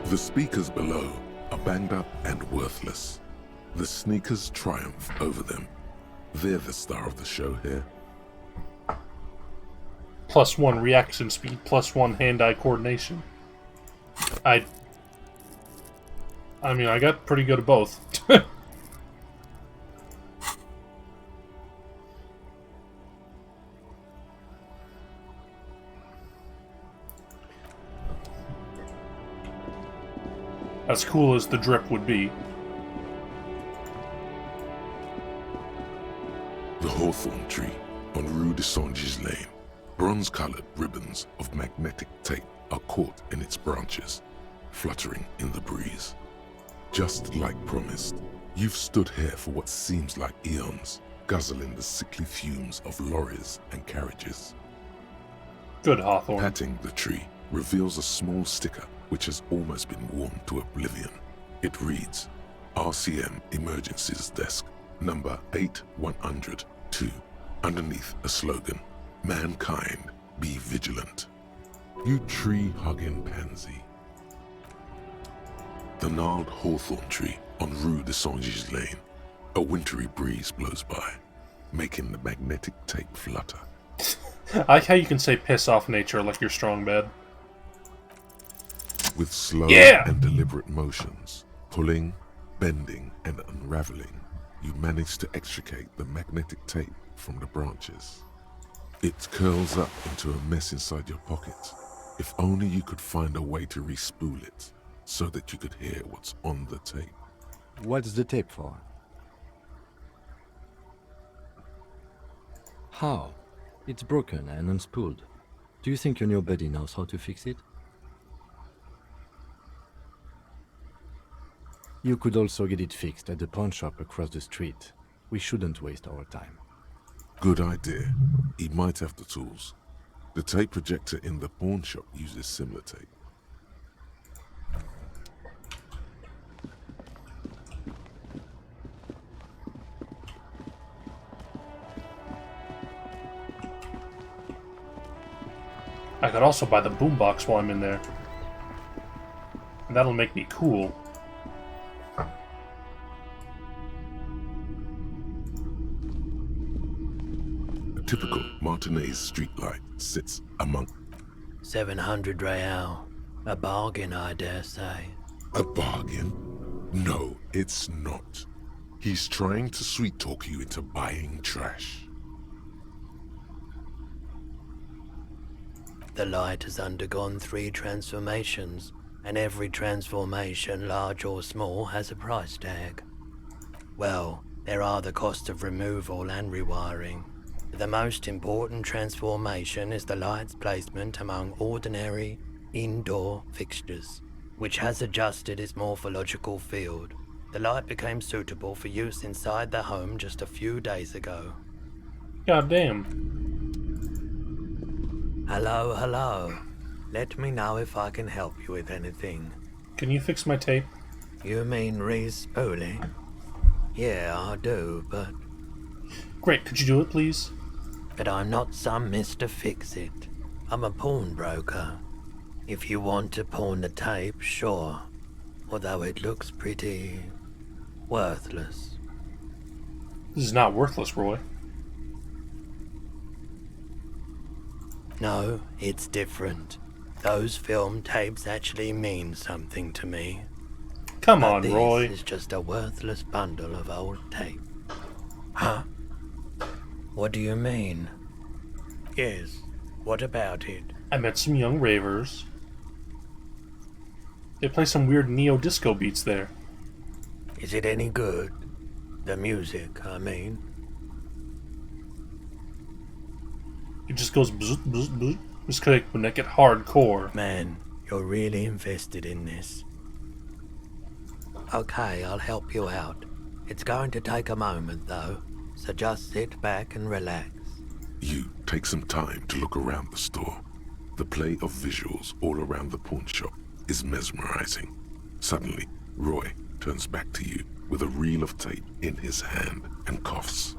The speakers below are banged up and worthless. The sneakers triumph over them. They're the star of the show here. +1 reaction speed, +1 hand-eye coordination. I mean, I got pretty good at both. As cool as the drip would be. The hawthorn tree on Rue de Saint Lane. Bronze-colored ribbons of magnetic tape are caught in its branches, fluttering in the breeze. Just like promised, you've stood here for what seems like eons, guzzling the sickly fumes of lorries and carriages. Good Hawthorne. Patting the tree reveals a small sticker which has almost been worn to oblivion. It reads, RCM Emergencies Desk, number 8102, underneath a slogan, Mankind, be vigilant. You tree-hugging pansy. The gnarled hawthorn tree on Rue de Saint Lane. A wintry breeze blows by, making the magnetic tape flutter. I like how you can say piss off nature like you're strong bad. With slow Yeah! and deliberate motions, pulling, bending, and unraveling, you manage to extricate the magnetic tape from the branches. It curls up into a mess inside your pocket. If only you could find a way to re-spool it, so that you could hear what's on the tape. What's the tape for? How? It's broken and unspooled. Do you think your new buddy knows how to fix it? You could also get it fixed at the pawn shop across the street. We shouldn't waste our time. Good idea. He might have the tools. The tape projector in the pawn shop uses similar tape. I could also buy the boombox while I'm in there. And that'll make me cool. A typical Martinez streetlight sits among... 700 real. A bargain, I dare say. A bargain? No, it's not. He's trying to sweet-talk you into buying trash. The light has undergone 3 transformations, and every transformation, large or small, has a price tag. Well, there are the cost of removal and rewiring. The most important transformation is the light's placement among ordinary indoor fixtures, which has adjusted its morphological field. The light became suitable for use inside the home just a few days ago. God damn. Hello, hello. Let me know if I can help you with anything. Can you fix my tape? You mean re-spooling? Yeah, I do, but Great, could you do it, please? I'm not some Mr. Fix-It. I'm a pawnbroker. If you want to pawn the tape, sure. Although it looks pretty worthless. This is not worthless, Roy. No, it's different. Those film tapes actually mean something to me. Come But on, this Roy. is just a worthless bundle of old tape. Huh? What do you mean? Yes, what about it? I met some young ravers. They play some weird neo-disco beats there. Is it any good? The music, I mean. It just goes bzz, bzz, bzz. Just like when they get hardcore. Man, you're really invested in this. Okay, I'll help you out. It's going to take a moment, though, so just sit back and relax. You take some time to look around the store. The play of visuals all around the pawn shop is mesmerizing. Suddenly, Roy turns back to you with a reel of tape in his hand and coughs.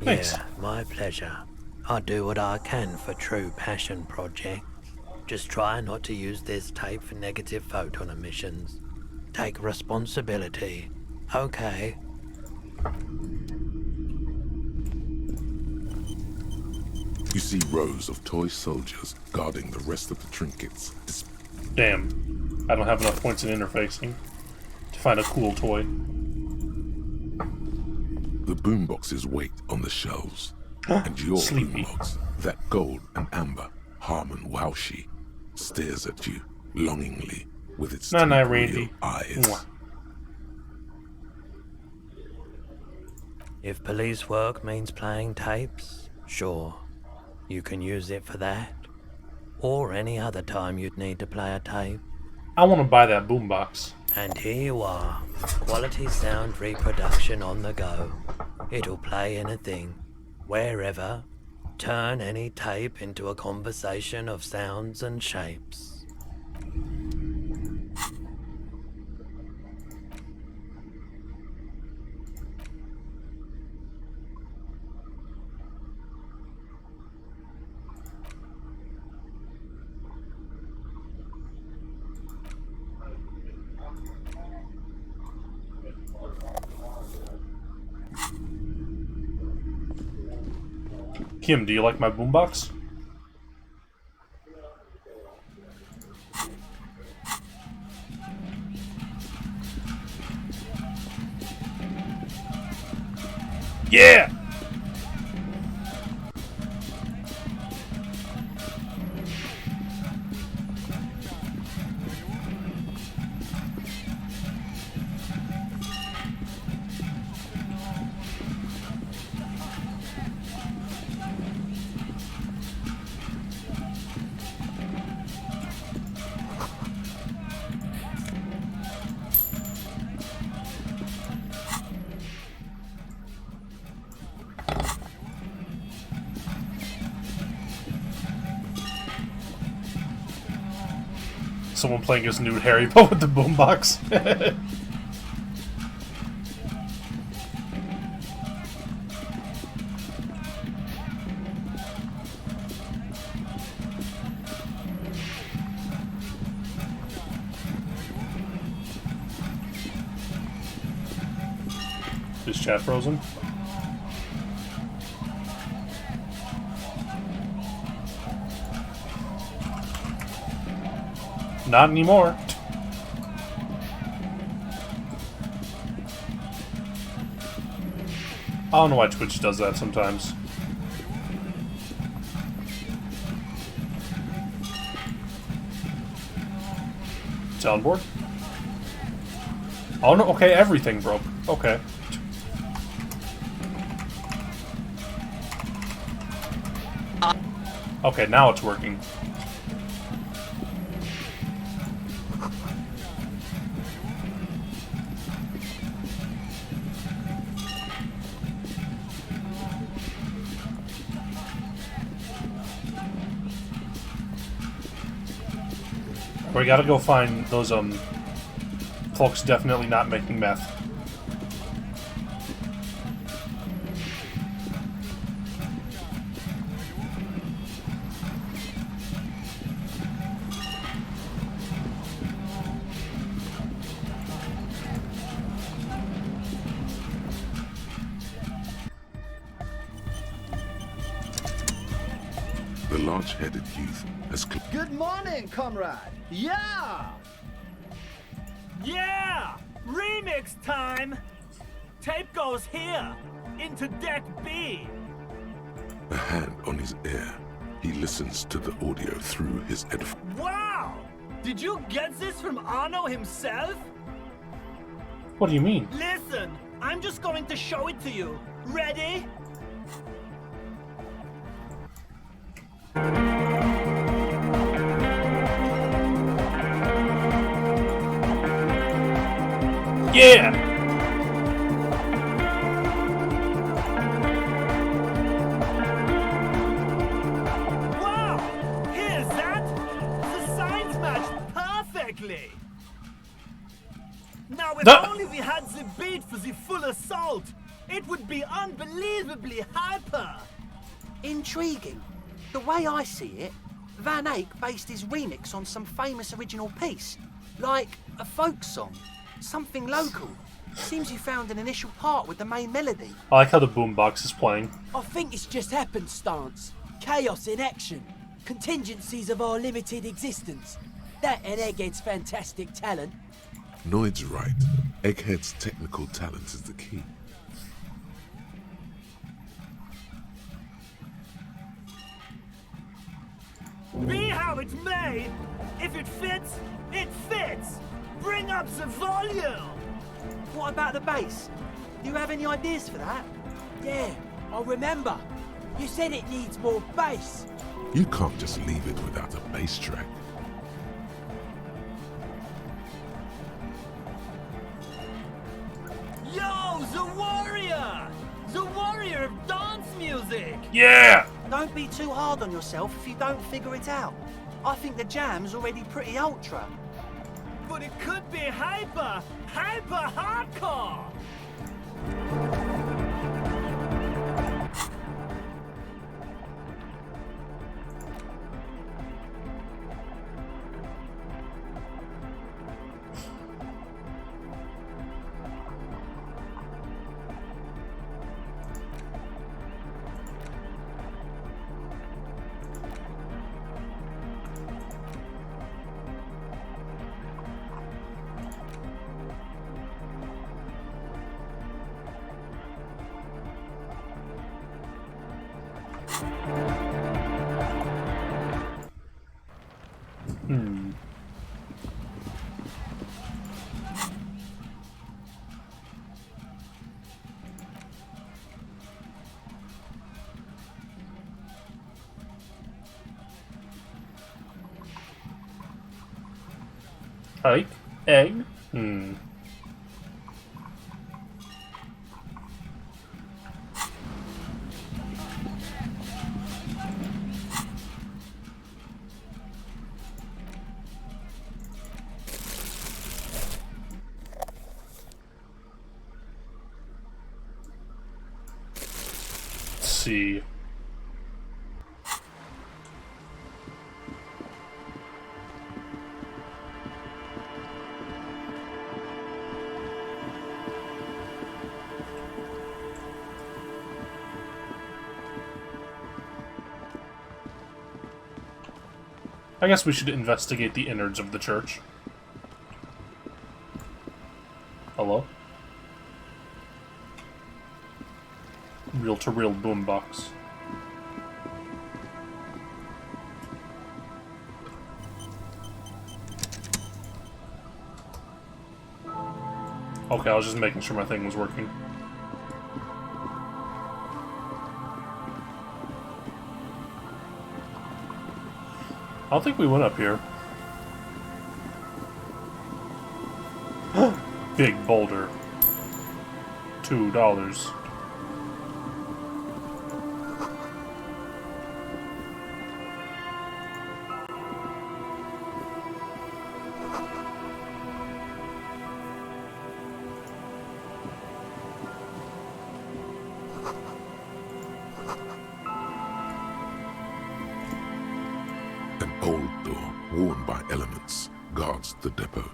Thanks. Yeah, my pleasure. I do what I can for true passion projects. Just try not to use this tape for negative photon emissions. Take responsibility, okay? You see rows of toy soldiers guarding the rest of the trinkets. Damn. I don't have enough points in interfacing to find a cool toy. The boomboxes wait on the shelves. And your Sleepy. boombox, that gold and amber Harmon Waushi, stares at you longingly with its Night-night, temporeal Randy. eyes. Mwah. If police work means playing tapes, sure. You can use it for that. Or any other time you'd need to play a tape. I want to buy that boombox. And here you are. Quality sound reproduction on the go. It'll play anything, wherever. Turn any tape into a conversation of sounds and shapes. Kim, do you like my boombox? Yeah! Someone playing as nude Harry Potter with the boombox. Is chat frozen? Not anymore. I don't know why Twitch does that sometimes. Soundboard? Oh no, okay, everything broke. Okay. Okay, now it's working. We gotta go find those, folks definitely not making meth. The large-headed youth has... Good morning, comrade. Yeah! Yeah! Remix time! Tape goes here, into deck B. A hand on his ear, he listens to the audio through his headphones. Wow! Did you get this from Arno himself? What do you mean? Listen, I'm just going to show it to you. Ready? Yeah! Wow! Here's that! The signs match perfectly! Now if only we had the beat for the full assault, it would be unbelievably hyper! Intriguing. The way I see it, Van Eyck based his remix on some famous original piece, like a folk song. Something local. Seems you found an initial part with the main melody. I like how the boombox is playing. I think it's just happenstance. Chaos in action. Contingencies of our limited existence. That and Egghead's fantastic talent. Noid's right. Egghead's technical talent is the key. Be how it's made! If it fits, it fits! Bring up the volume! What about the bass? Do you have any ideas for that? Yeah, I remember. You said it needs more bass. You can't just leave it without a bass track. Yo, the warrior! The warrior of dance music! Yeah! Don't be too hard on yourself if you don't figure it out. I think the jam's already pretty ultra. But it could be hyper hardcore! Egg? Egg? Let's see. I guess we should investigate the innards of the church. Hello? reel-to-reel boombox. Okay, I was just making sure my thing was working. I don't think we went up here. Big boulder. $2. An old door, worn by elements, guards the depot.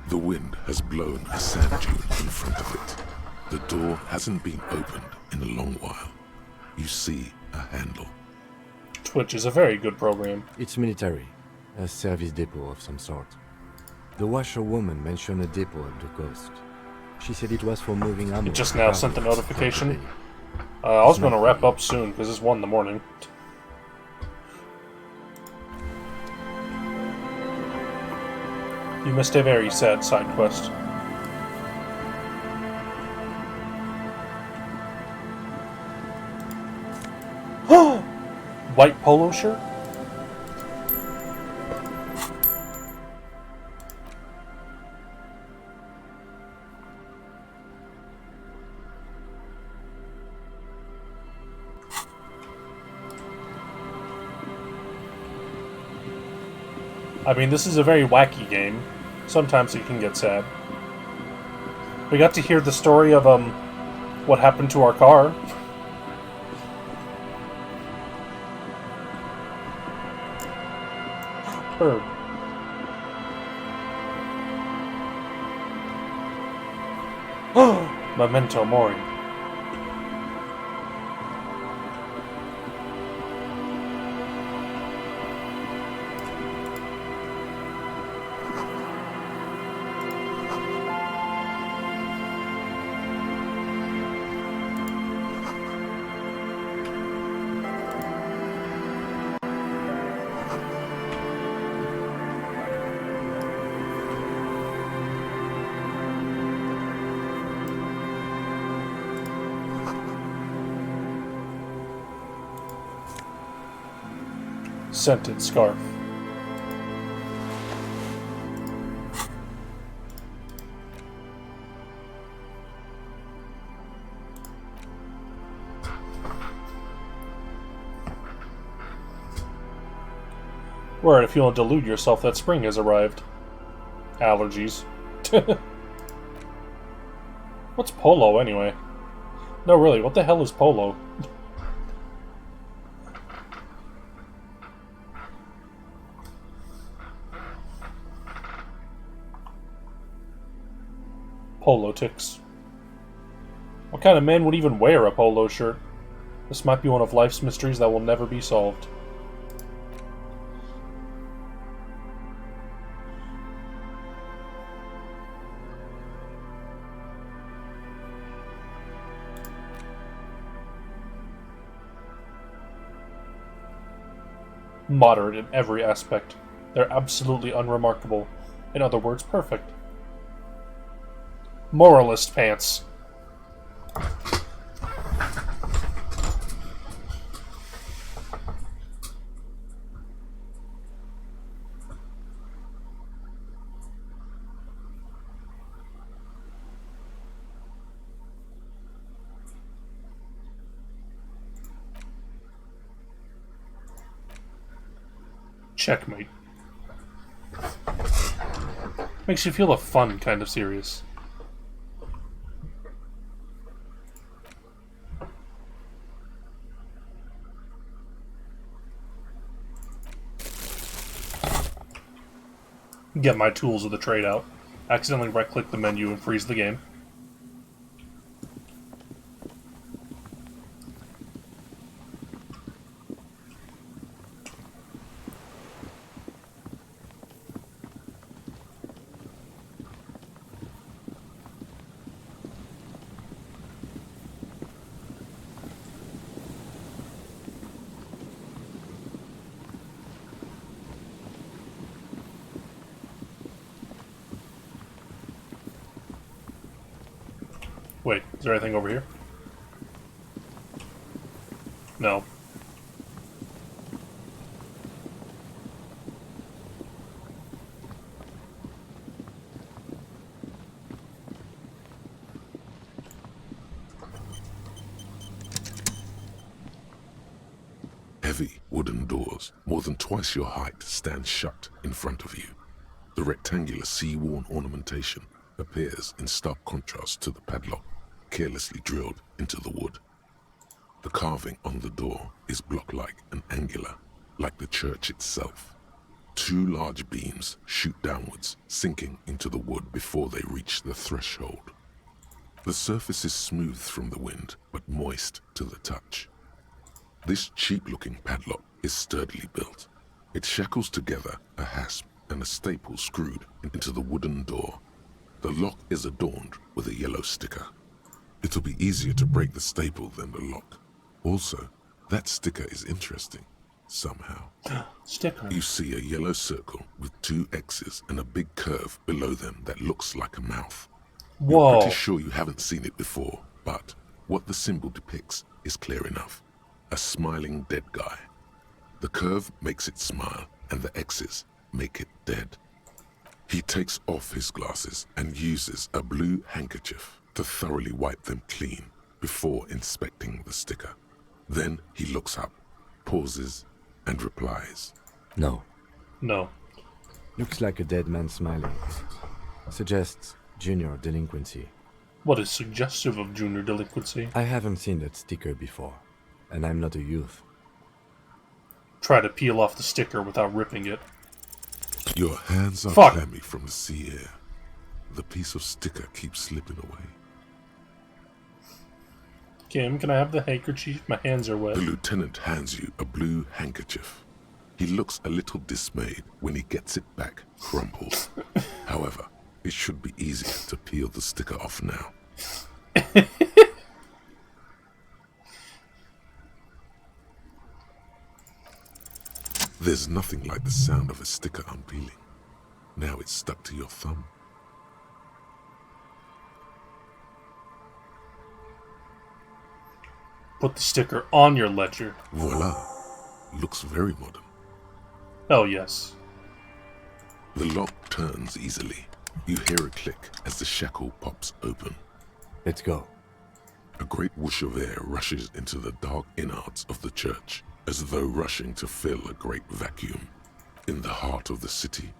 The wind has blown a sand dune in front of it. The door hasn't been opened in a long while. You see a handle. Twitch is a very good program. It's military. A service depot of some sort. The washerwoman mentioned a depot at the coast. She said it was for moving ammo. It just now sent a notification. I was going to wrap up soon because it's 1 in the morning. You missed a very sad side quest. White polo shirt? I mean, this is a very wacky game. Sometimes it can get sad. We got to hear the story of, what happened to our car. Bird. Memento Mori. Scented scarf. Word, if you don't delude yourself that spring has arrived. Allergies. What's polo, anyway? No, really, what the hell is polo? Politics. What kind of man would even wear a polo shirt? This might be one of life's mysteries that will never be solved. Moderate in every aspect. They're absolutely unremarkable. In other words, perfect. Moralist pants. Checkmate. Makes you feel a fun kind of serious. Get my tools of the trade out. Accidentally right-click the menu and freeze the game. Wait, is there anything over here? No. Heavy wooden doors, more than twice your height, stand shut in front of you. The rectangular sea-worn ornamentation appears in stark contrast to the padlock, carelessly drilled into the wood. The carving on the door is block-like and angular, like the church itself. Two large beams shoot downwards, sinking into the wood before they reach the threshold. The surface is smooth from the wind, but moist to the touch. This cheap-looking padlock is sturdily built. It shackles together a hasp and a staple screwed into the wooden door. The lock is adorned with a yellow sticker. It'll be easier to break the staple than the lock. Also, that sticker is interesting, somehow. Sticker? You see a yellow circle with two X's and a big curve below them that looks like a mouth. Whoa. You're pretty sure you haven't seen it before, but what the symbol depicts is clear enough. A smiling dead guy. The curve makes it smile, and the X's make it dead. He takes off his glasses and uses a blue handkerchief to thoroughly wipe them clean before inspecting the sticker. Then he looks up, pauses, and replies. No. No. Looks like a dead man smiling. Suggests junior delinquency. What is suggestive of junior delinquency? I haven't seen that sticker before, and I'm not a youth. Try to peel off the sticker without ripping it. Your hands are Fuck. clammy from the sea air. The piece of sticker keeps slipping away. Kim, can I have the handkerchief? My hands are wet. The lieutenant hands you a blue handkerchief. He looks a little dismayed when he gets it back crumpled. However, it should be easier to peel the sticker off now. There's nothing like the sound of a sticker unpeeling. Now it's stuck to your thumb. Put the sticker on your ledger. Voila. Looks very modern. Oh, yes. The lock turns easily. You hear a click as the shackle pops open. Let's go. A great whoosh of air rushes into the dark innards of the church, as though rushing to fill a great vacuum in the heart of the city.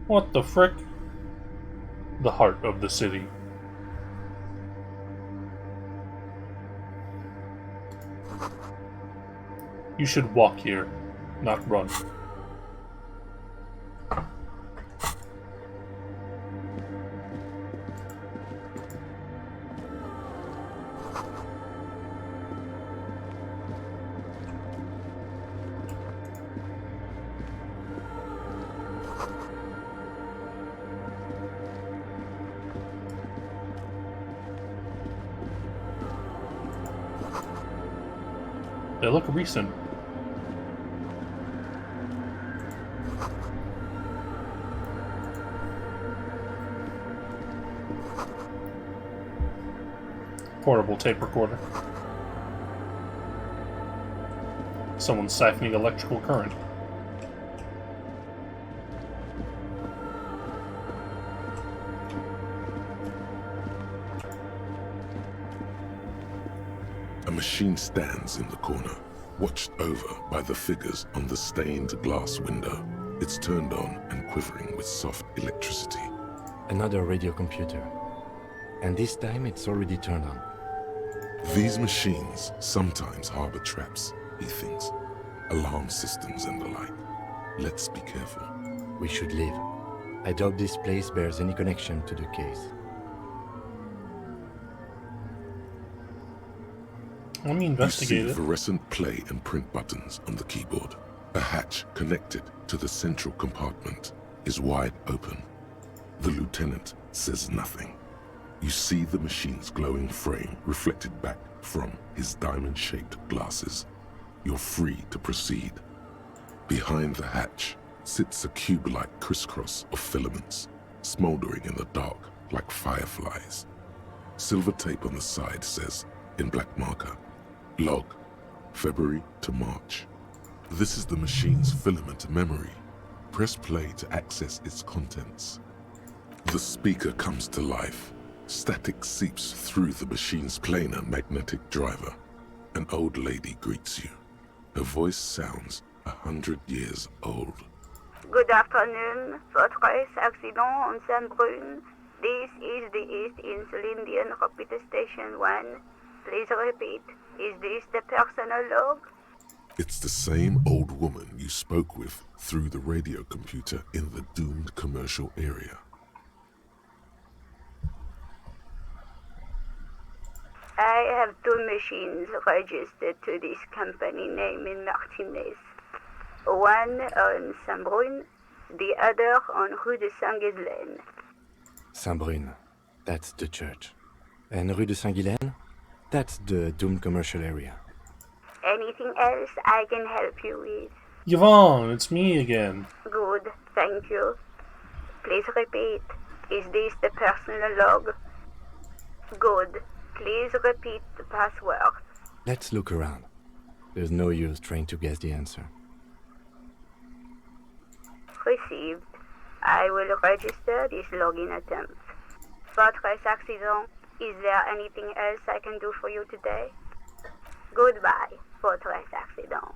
What the frick? The heart of the city. You should walk here, not run. They look recent. Portable tape recorder. Someone's siphoning electrical current. A machine stands in the corner, watched over by the figures on the stained glass window. It's turned on and quivering with soft electricity. Another radio computer. And this time it's already turned on. These machines sometimes harbor traps, he thinks. Alarm systems and the like. Let's be careful. We should leave. I doubt this place bears any connection to the case. Let me investigate You see it. fluorescent play and print buttons on the keyboard. A hatch connected to the central compartment is wide open. The lieutenant says nothing. You see the machine's glowing frame reflected back from his diamond-shaped glasses. You're free to proceed. Behind the hatch sits a cube-like crisscross of filaments, smoldering in the dark like fireflies. Silver tape on the side says, in black marker, log, February to March. This is the machine's filament memory. Press play to access its contents. The speaker comes to life. Static seeps through the machine's planar magnetic driver. An old lady greets you. Her voice sounds 100 years old. Good afternoon, Fortress Accident on Saint-Brun. This is the East Insulindian Repeater Station 1. Please repeat, is this the personal log? It's the same old woman you spoke with through the radio computer in the doomed commercial area. I have two machines registered to this company name in Martinez. One on Saint-Brun, the other on Rue de Saint-Ghislaine. Saint-Brun, that's the church. And Rue de Saint-Ghislaine, that's the doomed commercial area. Anything else I can help you with? Yvonne, it's me again. Good, thank you. Please repeat, is this the personal log? Good, please repeat the password. Let's look around. There's no use trying to guess the answer. Received. I will register this login attempt. Fortress Accident, is there anything else I can do for you today? Goodbye, Fortress Accident.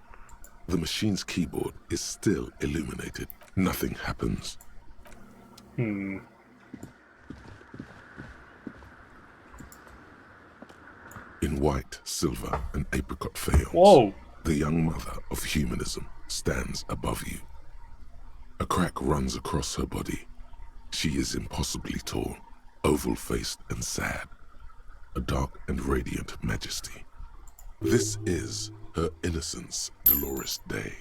The machine's keyboard is still illuminated. Nothing happens. Hmm. In white, silver, and apricot faience, Whoa. The young mother of humanism stands above you. A crack runs across her body. She is impossibly tall, oval-faced and sad. A dark and radiant majesty. This is her innocence, Dolores Day.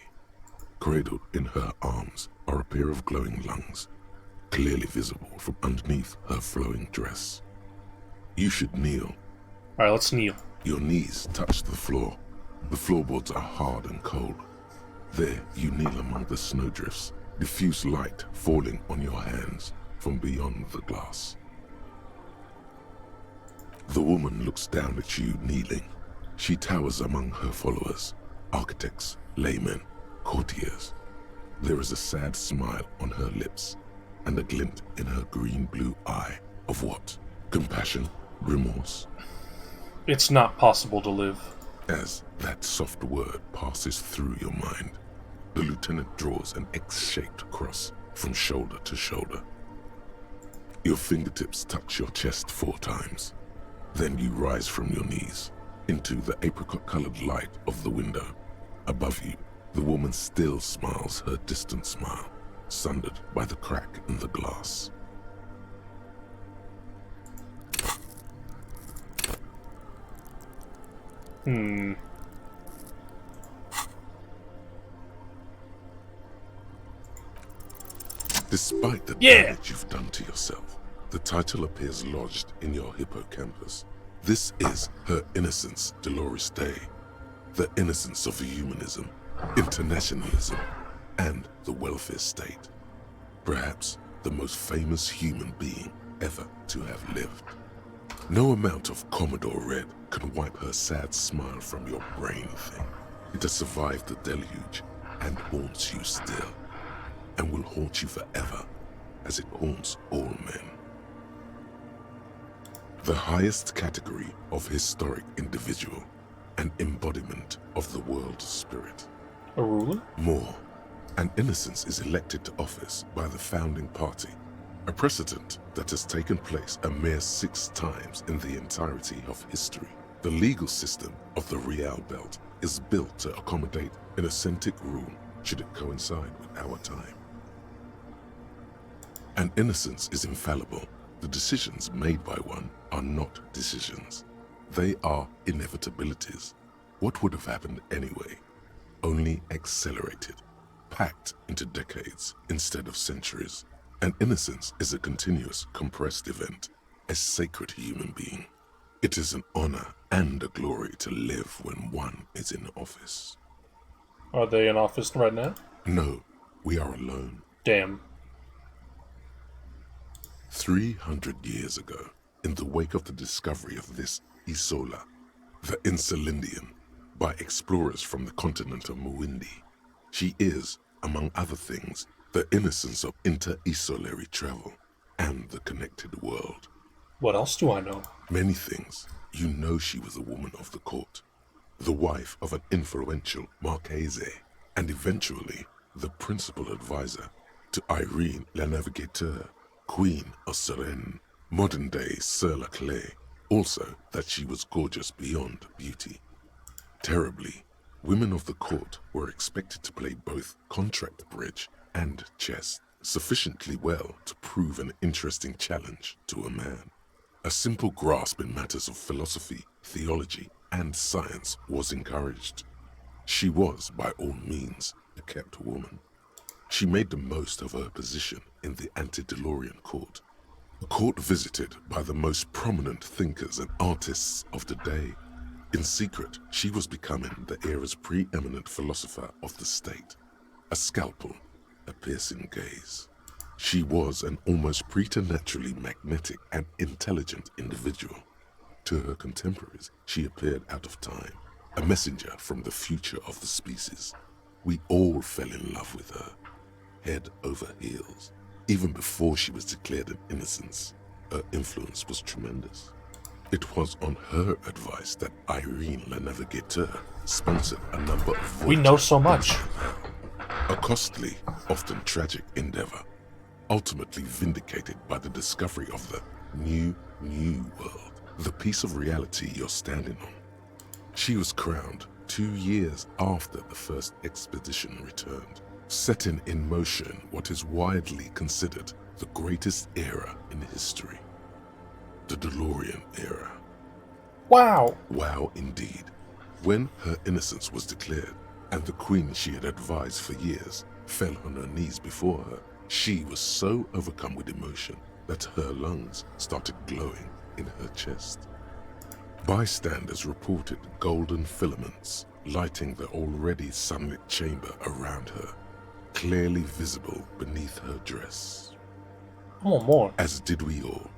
Cradled in her arms are a pair of glowing lungs, clearly visible from underneath her flowing dress. You should kneel. Alright, let's kneel. Your knees touch the floor. The floorboards are hard and cold. There, you kneel among the snowdrifts, diffuse light falling on your hands from beyond the glass. The woman looks down at you kneeling. She towers among her followers, architects, laymen, courtiers. There is a sad smile on her lips and a glint in her green-blue eye of what? Compassion? Remorse? It's not possible to live. As that soft word passes through your mind, the lieutenant draws an X-shaped cross from shoulder to shoulder. Your fingertips touch your chest 4 times. Then you rise from your knees into the apricot-colored light of the window. Above you, the woman still smiles her distant smile, sundered by the crack in the glass. Despite the damage you've done to yourself, the title appears lodged in your hippocampus. This is Her Innocence, Dolores Day. The innocence of humanism, internationalism, and the welfare state. Perhaps the most famous human being ever to have lived. No amount of Commodore Red can wipe her sad smile from your brain thing. It has survived the deluge and haunts you still, and will haunt you forever, as it haunts all men. The highest category of historic individual, an embodiment of the world spirit. A ruler? More, an innocence is elected to office by the founding party, a precedent that has taken place a mere 6 times in the entirety of history. The legal system of the Real Belt is built to accommodate an authentic rule should it coincide with our time. An innocence is infallible. The decisions made by one are not decisions. They are inevitabilities. What would have happened anyway? Only accelerated, packed into decades instead of centuries. An innocence is a continuous, compressed event, a sacred human being. It is an honor and a glory to live when one is in office. Are they in office right now? No, we are alone. Damn. 300 years ago, in the wake of the discovery of this Isola, the Insulindian, by explorers from the continent of Muindi, she is, among other things, the innocence of inter-isolary travel and the connected world. What else do I know? Many things. You know she was a woman of the court, the wife of an influential Marchese, and eventually the principal advisor to Irene La Navigateur, Queen of Suresnes, modern-day Sir La Clé. Also that she was gorgeous beyond beauty. Terribly, women of the court were expected to play both contract bridge and chess sufficiently well to prove an interesting challenge to a man. A simple grasp in matters of philosophy, theology, and science was encouraged. She was, by all means, a kept woman. She made the most of her position in the antediluvian court, a court visited by the most prominent thinkers and artists of the day. In secret, she was becoming the era's preeminent philosopher of the state. A scalpel, a piercing gaze. She was an almost preternaturally magnetic and intelligent individual. To her contemporaries, she appeared out of time, a messenger from the future of the species. We all fell in love with her, head over heels. Even before she was declared an innocence, her influence was tremendous. It was on her advice that Irene La Navigateur sponsored a number of voyages. We know so much. A costly, often tragic endeavor, ultimately vindicated by the discovery of the new world, the piece of reality you're standing on. She was crowned 2 years after the first expedition returned, setting in motion what is widely considered the greatest era in history. The DeLorean era. Wow! Wow indeed. When her innocence was declared, and the queen she had advised for years fell on her knees before her, she was so overcome with emotion that her lungs started glowing in her chest. Bystanders reported golden filaments lighting the already sunlit chamber around her, clearly visible beneath her dress. Oh, more. As did we all.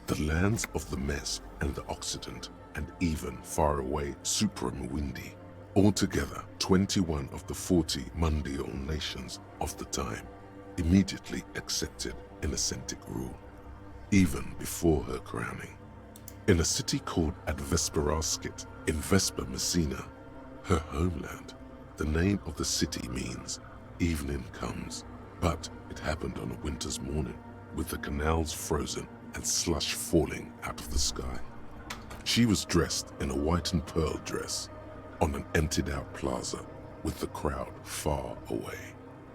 The lands of the Mess and the Occident, and even far away Supramuindi, altogether 21 of the 40 mundial nations of the time, immediately accepted Innocentic rule, even before her crowning. In a city called Advesperaskit in Vespa Messina, her homeland, the name of the city means evening comes, but it happened on a winter's morning, with the canals frozen and slush falling out of the sky. She was dressed in a white and pearl dress on an emptied-out plaza with the crowd far away.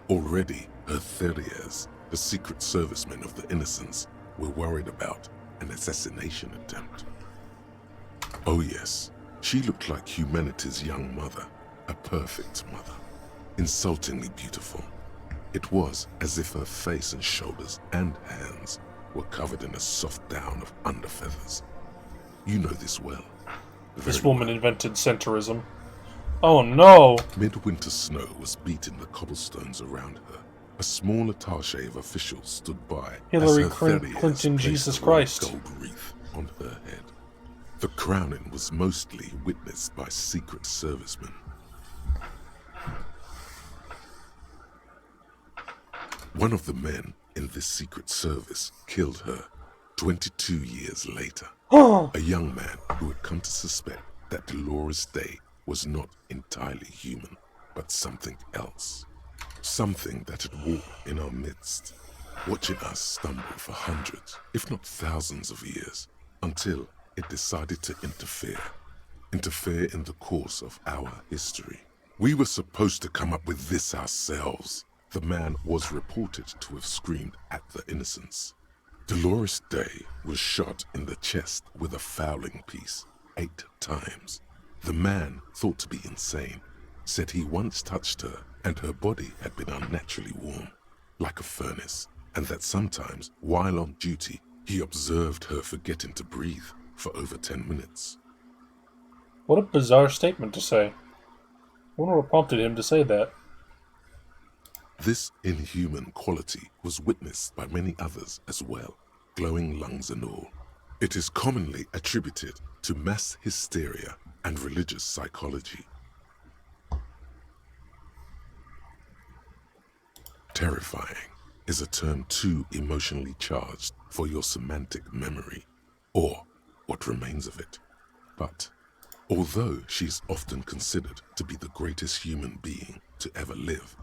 Already, her Theriers, the secret servicemen of the Innocents, were worried about an assassination attempt. Oh yes, she looked like humanity's young mother, a perfect mother, insultingly beautiful. It was as if her face and shoulders and hands were covered in a soft down of underfeathers. You know this well. This woman invented centrism. Oh no! Midwinter snow was beating the cobblestones around her. A small attaché of officials stood by. Hillary as her Clinton, Jesus Christ. Gold wreath on her head. The crowning was mostly witnessed by secret servicemen. One of the men in this secret service killed her 22 years later. A young man who had come to suspect that Dolores Day was not entirely human, but something else. Something that had walked in our midst, watching us stumble for hundreds, if not thousands of years, until it decided to interfere in the course of our history. We were supposed to come up with this ourselves. The man was reported to have screamed at the Innocents. Dolores Day was shot in the chest with a fowling piece 8 times. The man, thought to be insane, said he once touched her and her body had been unnaturally warm, like a furnace, and that sometimes, while on duty, he observed her forgetting to breathe for over 10 minutes. What a bizarre statement to say. I wonder what prompted him to say that. This inhuman quality was witnessed by many others as well, glowing lungs and all. It is commonly attributed to mass hysteria and religious psychology. Terrifying is a term too emotionally charged for your semantic memory, or what remains of it. But although she's often considered to be the greatest human being to ever live,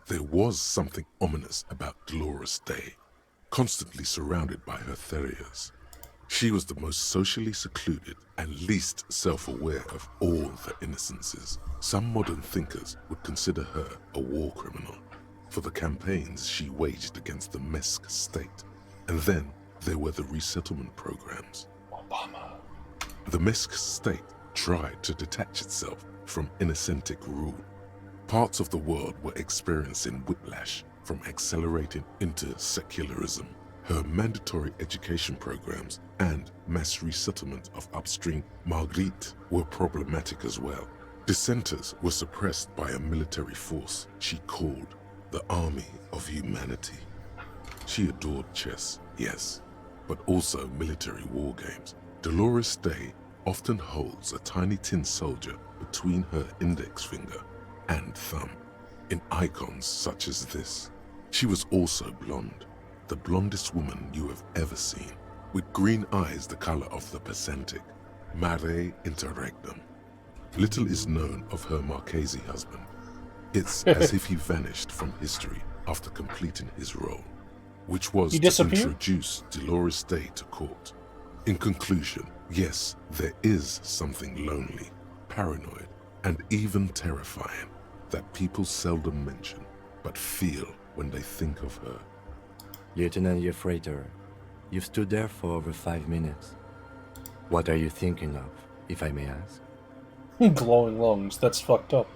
there was something ominous about Dolores Day, constantly surrounded by her terriers. She was the most socially secluded and least self-aware of all the innocences. Some modern thinkers would consider her a war criminal for the campaigns she waged against the Mesk state. And then there were the resettlement programs. Obama. The Mesk state tried to detach itself from innocentic rule. Parts of the world were experiencing whiplash from accelerating into secularism. Her mandatory education programs and mass resettlement of upstream Marguerite were problematic as well. Dissenters were suppressed by a military force she called the Army of Humanity. She adored chess, yes, but also military war games. Dolores Day often holds a tiny tin soldier between her index finger and thumb in icons such as this. She was also blonde, the blondest woman you have ever seen, with green eyes the color of the Pacentic, mare interregnum. Little is known of her Marchese husband. It's as if he vanished from history after completing his role, which was to introduce Dolores Day to court. In conclusion, yes, there is something lonely, paranoid, and even terrifying that people seldom mention, but feel when they think of her. Lieutenant Yefrater, you've stood there for over 5 minutes. What are you thinking of, if I may ask? Glowing lungs, that's fucked up.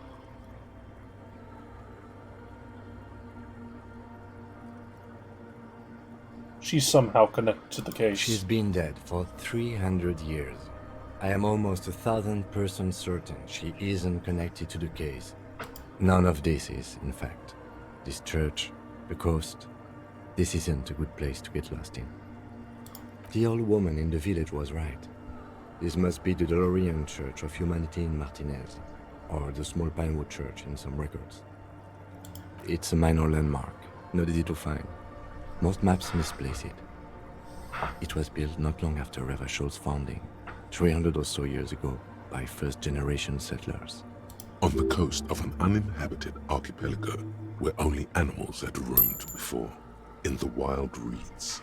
She's somehow connected to the case. She's been dead for 300 years. I am almost 1,000% certain she isn't connected to the case. None of this is, in fact. This church, the coast, this isn't a good place to get lost in. The old woman in the village was right. This must be the DeLorean Church of Humanity in Martinez, or the small Pinewood Church in some records. It's a minor landmark, not easy to find. Most maps misplace it. It was built not long after Revachol's founding, 300 or so years ago, by first-generation settlers. On the coast of an uninhabited archipelago where only animals had roamed before, in the wild reeds.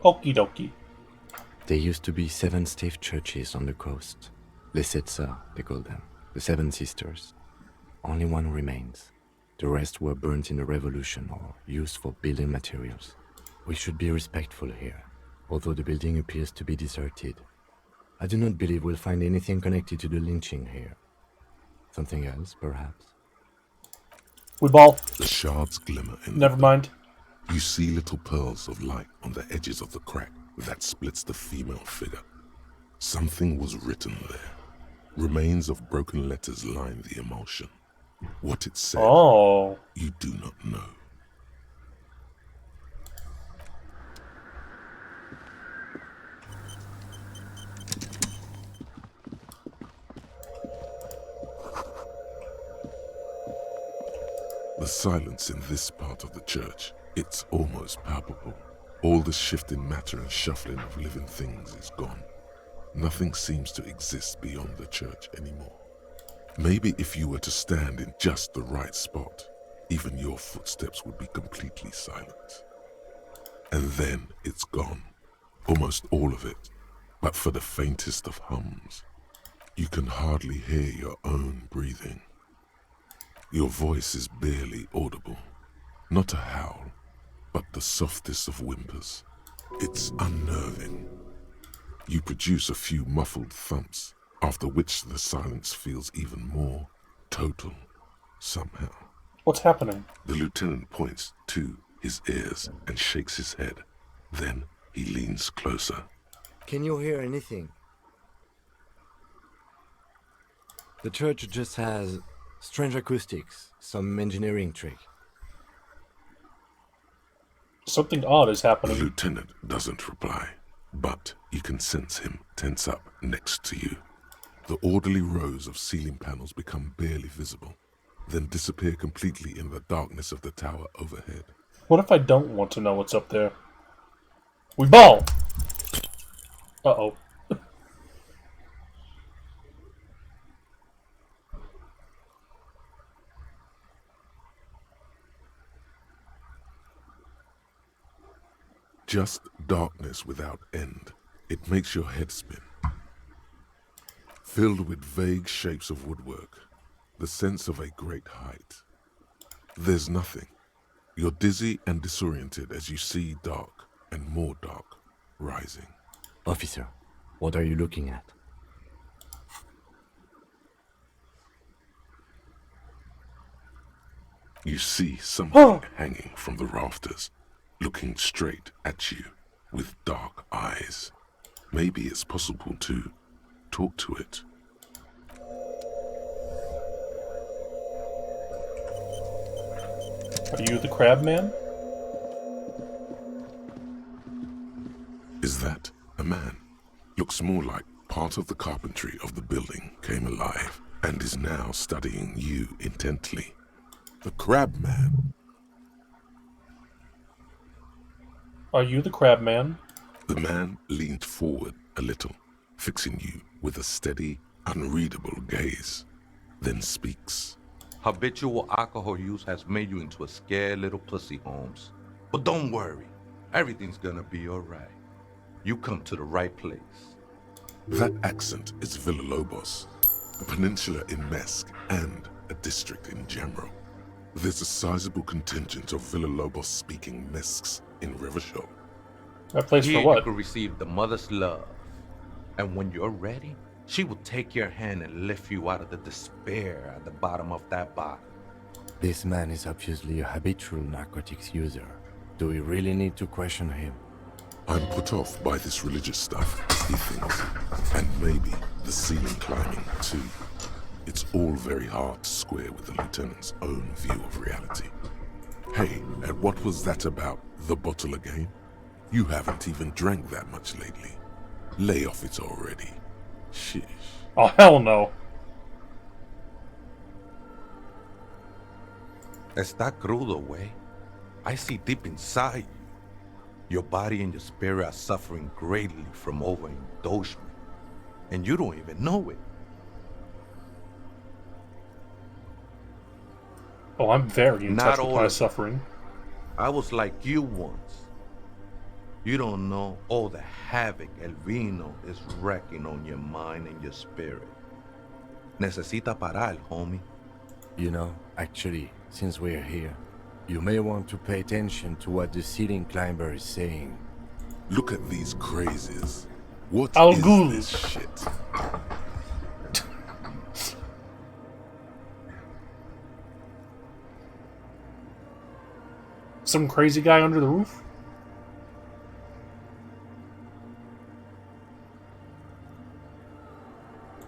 Okie dokie. There used to be 7 stave churches on the coast. Les Sept Sœurs, they call them, the 7 sisters. Only one remains. The rest were burnt in the revolution or used for building materials. We should be respectful here, although the building appears to be deserted. I do not believe we'll find anything connected to the lynching here. Something else, perhaps? We ball. The shards glimmer in Never mind. You see little pearls of light on the edges of the crack that splits the female figure. Something was written there. Remains of broken letters line the emulsion. What it said, you do not know. The silence in this part of the church, it's almost palpable. All the shifting matter and shuffling of living things is gone. Nothing seems to exist beyond the church anymore. Maybe if you were to stand in just the right spot, even your footsteps would be completely silent. And then it's gone. Almost all of it, but for the faintest of hums. You can hardly hear your own breathing. Your voice is barely audible. Not a howl, but the softest of whimpers. It's unnerving. You produce a few muffled thumps, after which the silence feels even more total, somehow. What's happening? The lieutenant points to his ears and shakes his head. Then he leans closer. Can you hear anything? The church just has strange acoustics, some engineering trick. Something odd is The happening. lieutenant doesn't reply, but you can sense him tense up next to you. The orderly rows of ceiling panels become barely visible, then disappear completely in the darkness of the tower overhead. What if I don't want to know what's up there? We ball! Uh-oh. Just darkness without end. It makes your head spin. Filled with vague shapes of woodwork, the sense of a great height. There's nothing. You're dizzy and disoriented as you see dark and more dark rising. Officer, what are you looking at? You see something hanging from the rafters, looking straight at you with dark eyes. Maybe it's possible to talk to it. Are you the crab man? Is that a man? Looks more like part of the carpentry of the building came alive and is now studying you intently. The crab man. Are you the crab man? The man leaned forward a little, fixing you with a steady, unreadable gaze, then speaks. Habitual alcohol use has made you into a scared little pussy, Holmes. But don't worry, everything's gonna be alright. You come to the right place. That accent is Villalobos, a peninsula in Mesk and a district in general. There's a sizable contingent of Villalobos-speaking Mesks in Revachol. That place Here for what? you can receive the mother's love. And when you're ready, she will take your hand and lift you out of the despair at the bottom of that bottle. This man is obviously a habitual narcotics user. Do we really need to question him? I'm put off by this religious stuff, he thinks, and maybe the ceiling climbing too. It's all very hard to square with the lieutenant's own view of reality. Hey, and what was that about, the bottle again? You haven't even drank that much lately. Lay off it already. Sheesh. Oh, hell no. Está crudo, way. I see deep inside you. Your body and your spirit are suffering greatly from overindulgence, and you don't even know it. Oh, I'm very in Not touch with all my of it. suffering. I was like you once. You don't know all the havoc El Vino is wrecking on your mind and your spirit. Necesita parar, homie. You know, actually, since we're here, you may want to pay attention to what the ceiling climber is saying. Look at these crazies. What Al is Ghul. this shit? Some crazy guy under the roof?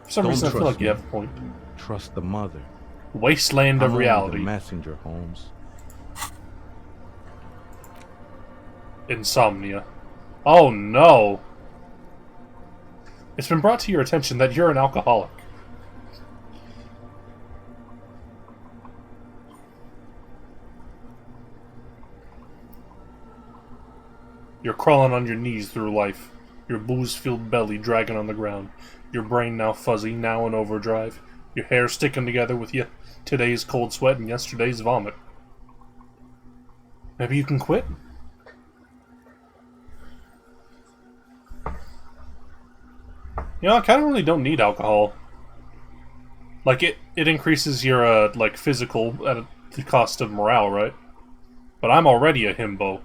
For some Don't reason, I feel trust like you me. have a point. Trust the mother. Wasteland I'm of only reality. the messenger, Holmes. Insomnia. Oh no! It's been brought to your attention that you're an alcoholic. You're crawling on your knees through life, your booze-filled belly dragging on the ground, your brain now fuzzy, now in overdrive, your hair sticking together with today's cold sweat and yesterday's vomit. Maybe you can quit? You know, I kind of really don't need alcohol. Like, it increases your, like, physical at the cost of morale, right? But I'm already a himbo.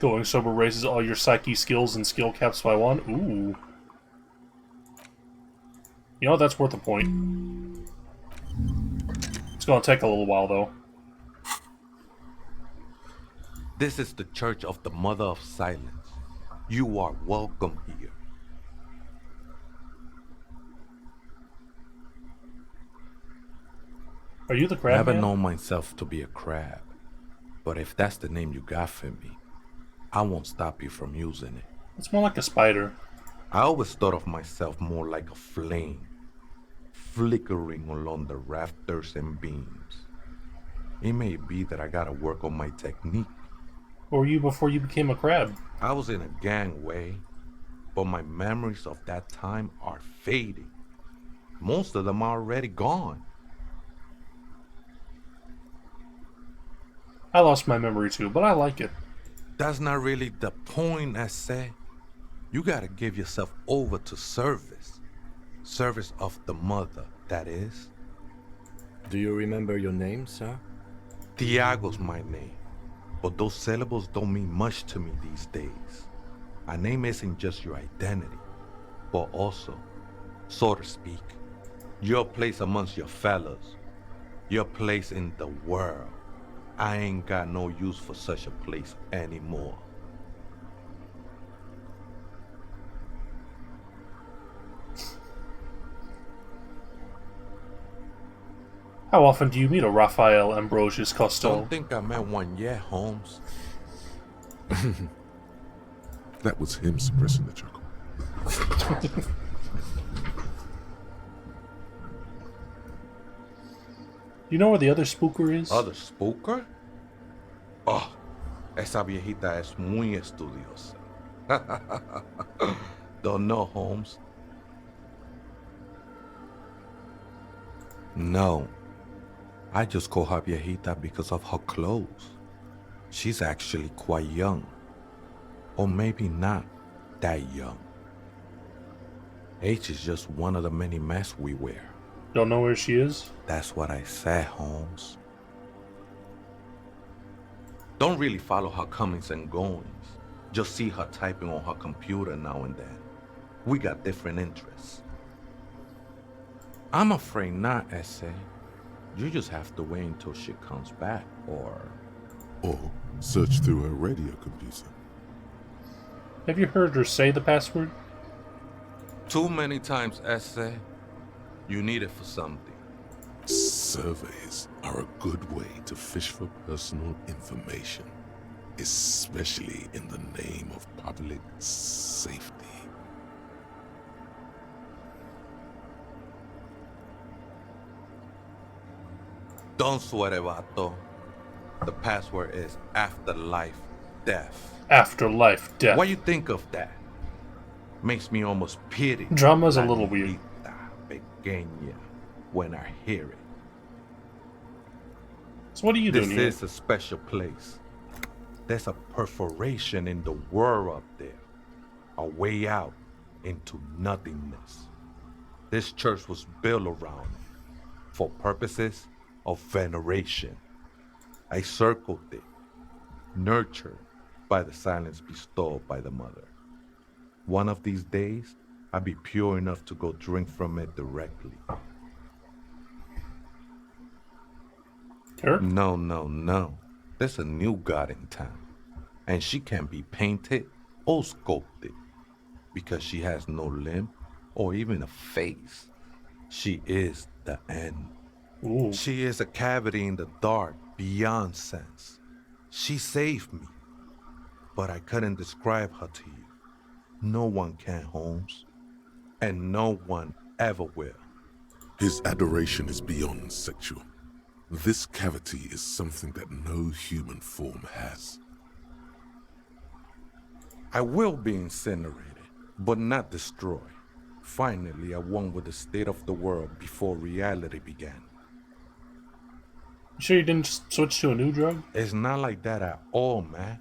Going sober raises all your psyche skills and skill caps by 1. Ooh. You know, that's worth a point. It's gonna take a little while, though. This is the Church of the Mother of Silence. You are welcome here. Are you the crab Never man? known myself to be a crab, but if that's the name you got for me, I won't stop you from using it. It's more like a spider. I always thought of myself more like a flame, flickering along the rafters and beams. It may be that I gotta work on my technique. Or were you before you became a crab? I was in a gangway, but my memories of that time are fading. Most of them are already gone. I lost my memory too, but I like it. That's not really the point, I say. You gotta give yourself over to service. Service of the mother, that is. Do you remember your name, sir? Tiago's my name, but those syllables don't mean much to me these days. A name isn't just your identity, but also, so to speak, your place amongst your fellows, your place in the world. I ain't got no use for such a place anymore. How often do you meet a Raphael Ambrosius Costello? Don't think I met one yet, Holmes. That was him suppressing the chuckle. You know where the other spooker is? Other spooker? Oh, esa viejita es muy estudiosa. Don't know, Holmes. No. I just call her viejita because of her clothes. She's actually quite young. Or maybe not that young. Age is just one of the many masks we wear. Don't know where she is? That's what I said, Holmes. Don't really follow her comings and goings. Just see her typing on her computer now and then. We got different interests. I'm afraid not, Essay. You just have to wait until she comes back, or search through her radio computer. Have you heard her say the password? Too many times, Essay. You need it for something. Surveys are a good way to fish for personal information, especially in the name of public safety. Don't sweat it, vato. The password is afterlife death. Afterlife death. What do you think of that? Makes me almost pity. Drama's a little weird. Pequeña when I hear it. So what are you doing here? This is a special place. There's a perforation in the world up there. A way out into nothingness. This church was built around it for purposes of veneration. I circled it, nurtured by the silence bestowed by the mother. One of these days, I'll be pure enough to go drink from it directly. Her? No. There's a new god in town, and she can't be painted or sculpted because she has no limb or even a face. She is the end. Ooh. She is a cavity in the dark beyond sense. She saved me, but I couldn't describe her to you. No one can, Holmes, and no one ever will. His adoration is beyond sexual. This cavity is something that no human form has. I will be incinerated, but not destroyed. Finally, I won with the state of the world before reality began. You sure you didn't just switch to a new drug? It's not like that at all, man.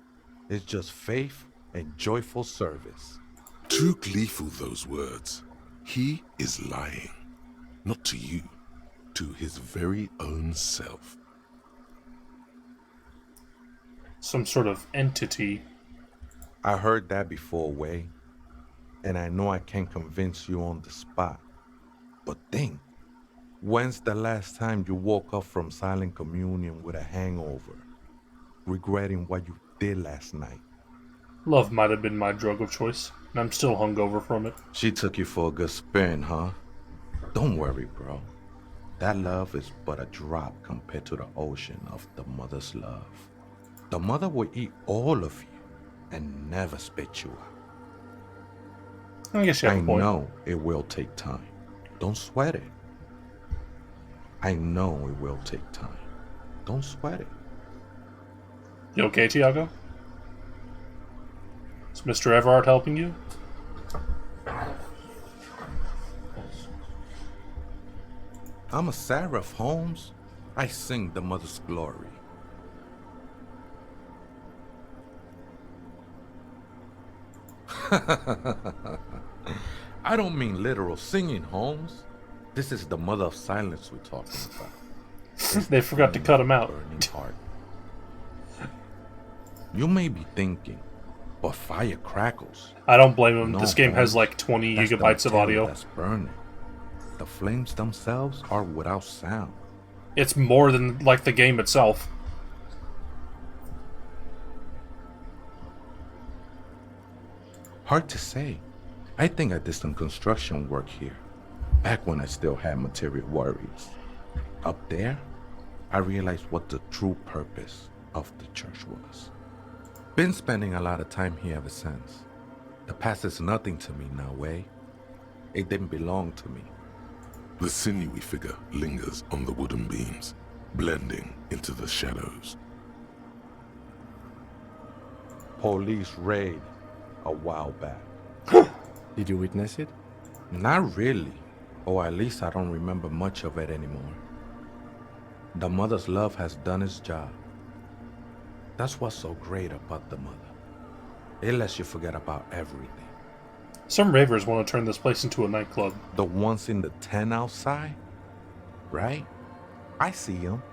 It's just faith and joyful service. Too gleeful, those words. He is lying. Not to you, to his very own self. Some sort of entity. I heard that before, Way. And I know I can't convince you on the spot. But think, when's the last time you woke up from silent communion with a hangover, regretting what you did last night. Love might have been my drug of choice, and I'm still hungover from it. She took you for a good spin, huh? Don't worry, bro. That love is but a drop compared to the ocean of the mother's love. The mother will eat all of you and never spit you out. I guess you have a point. I know it will take time. Don't sweat it. I know it will take time. Don't sweat it. You okay, Tiago? Is Mr. Everard helping you? I'm a seraph, Holmes. I sing the mother's glory. I don't mean literal singing, Holmes. This is the mother of silence we're talking about. They forgot to cut him out. Burning heart. You may be thinking, but fire crackles. I don't blame him. No, This game has Holmes. like 20 That's the gigabytes of material audio. That's burning. The flames themselves are without sound. It's more than like the game itself. Hard to say. I think I did some construction work here, back when I still had material worries. Up there, I realized what the true purpose of the church was. Been spending a lot of time here ever since. The past is nothing to me now, way. It didn't belong to me. The sinewy figure lingers on the wooden beams, blending into the shadows. Police raid a while back. Did you witness it? Not really, or at least I don't remember much of it anymore. The mother's love has done its job. That's what's so great about the mother. It lets you forget about everything. Some ravers want to turn this place into a nightclub. The ones in the tent outside, right? I see them.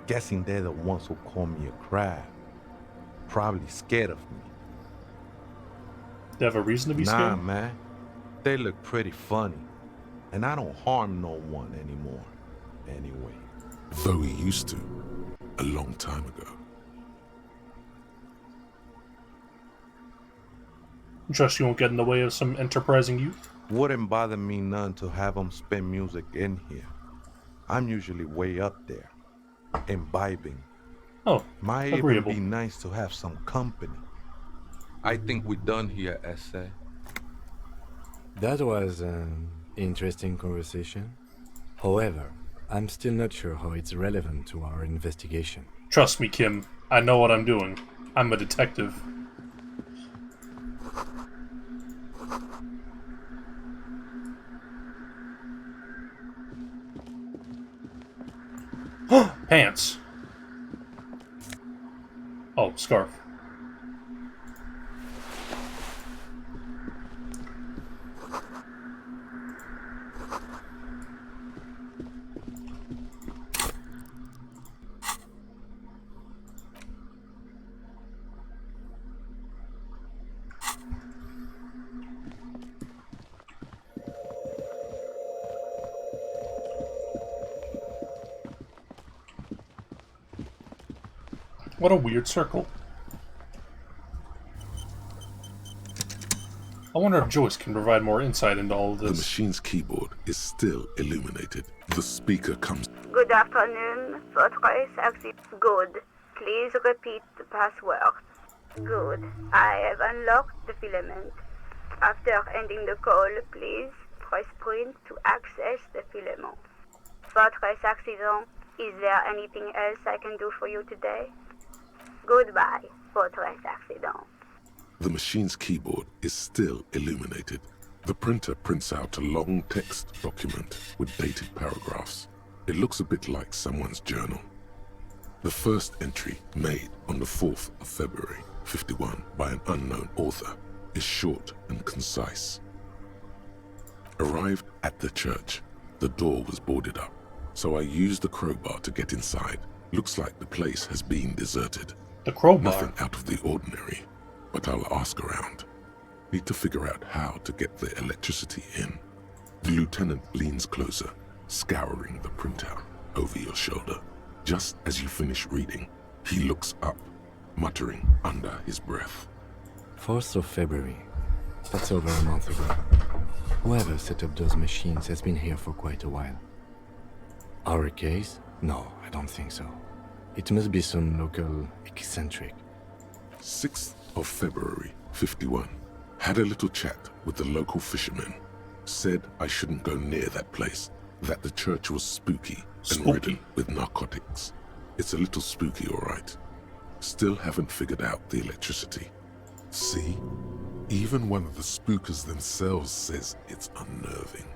Guessing they're the ones who call me a crab. Probably scared of me. They have a reason to be scared? Nah, man. They look pretty funny. And I don't harm no one anymore. Anyway. Though he used to, a long time ago. Trust you won't get in the way of some enterprising youth? Wouldn't bother me none to have them spin music in here. I'm usually way up there, imbibing. Oh, Might agreeable. even be nice to have some company. I think we're done here, Essay. That was an interesting conversation. However, I'm still not sure how it's relevant to our investigation. Trust me, Kim. I know what I'm doing. I'm a detective. Pants. Oh, scarf. What a weird circle. I wonder if Joyce can provide more insight into all of The this. machine's keyboard is still illuminated. The speaker comes. Good afternoon, Fortress Exit. Good. Please repeat the password. Good. I have unlocked the filament. After ending the call, please press print to access the filament. Fortress Accident, is there anything else I can do for you today? Goodbye, Fortress Accident. The machine's keyboard is still illuminated. The printer prints out a long text document with dated paragraphs. It looks a bit like someone's journal. The first entry, made on the 4th of February, 51, by an unknown author, is short and concise. Arrived at the church, the door was boarded up, so I used the crowbar to get inside. Looks like the place has been deserted. The crowbar? Nothing out of the ordinary, but I'll ask around. Need to figure out how to get the electricity in. The lieutenant leans closer, scouring the printout over your shoulder. Just as you finish reading, he looks up. muttering under his breath. 4th of February. That's over a month ago. Whoever set up those machines has been here for quite a while. Our case? No, I don't think so. It must be some local eccentric. 6th of February, 51. Had a little chat with the local fishermen. Said I shouldn't go near that place, that the church was spooky and ridden with narcotics. It's a little spooky, all right. Still haven't figured out the electricity. See? Even one of the spookers themselves says it's unnerving.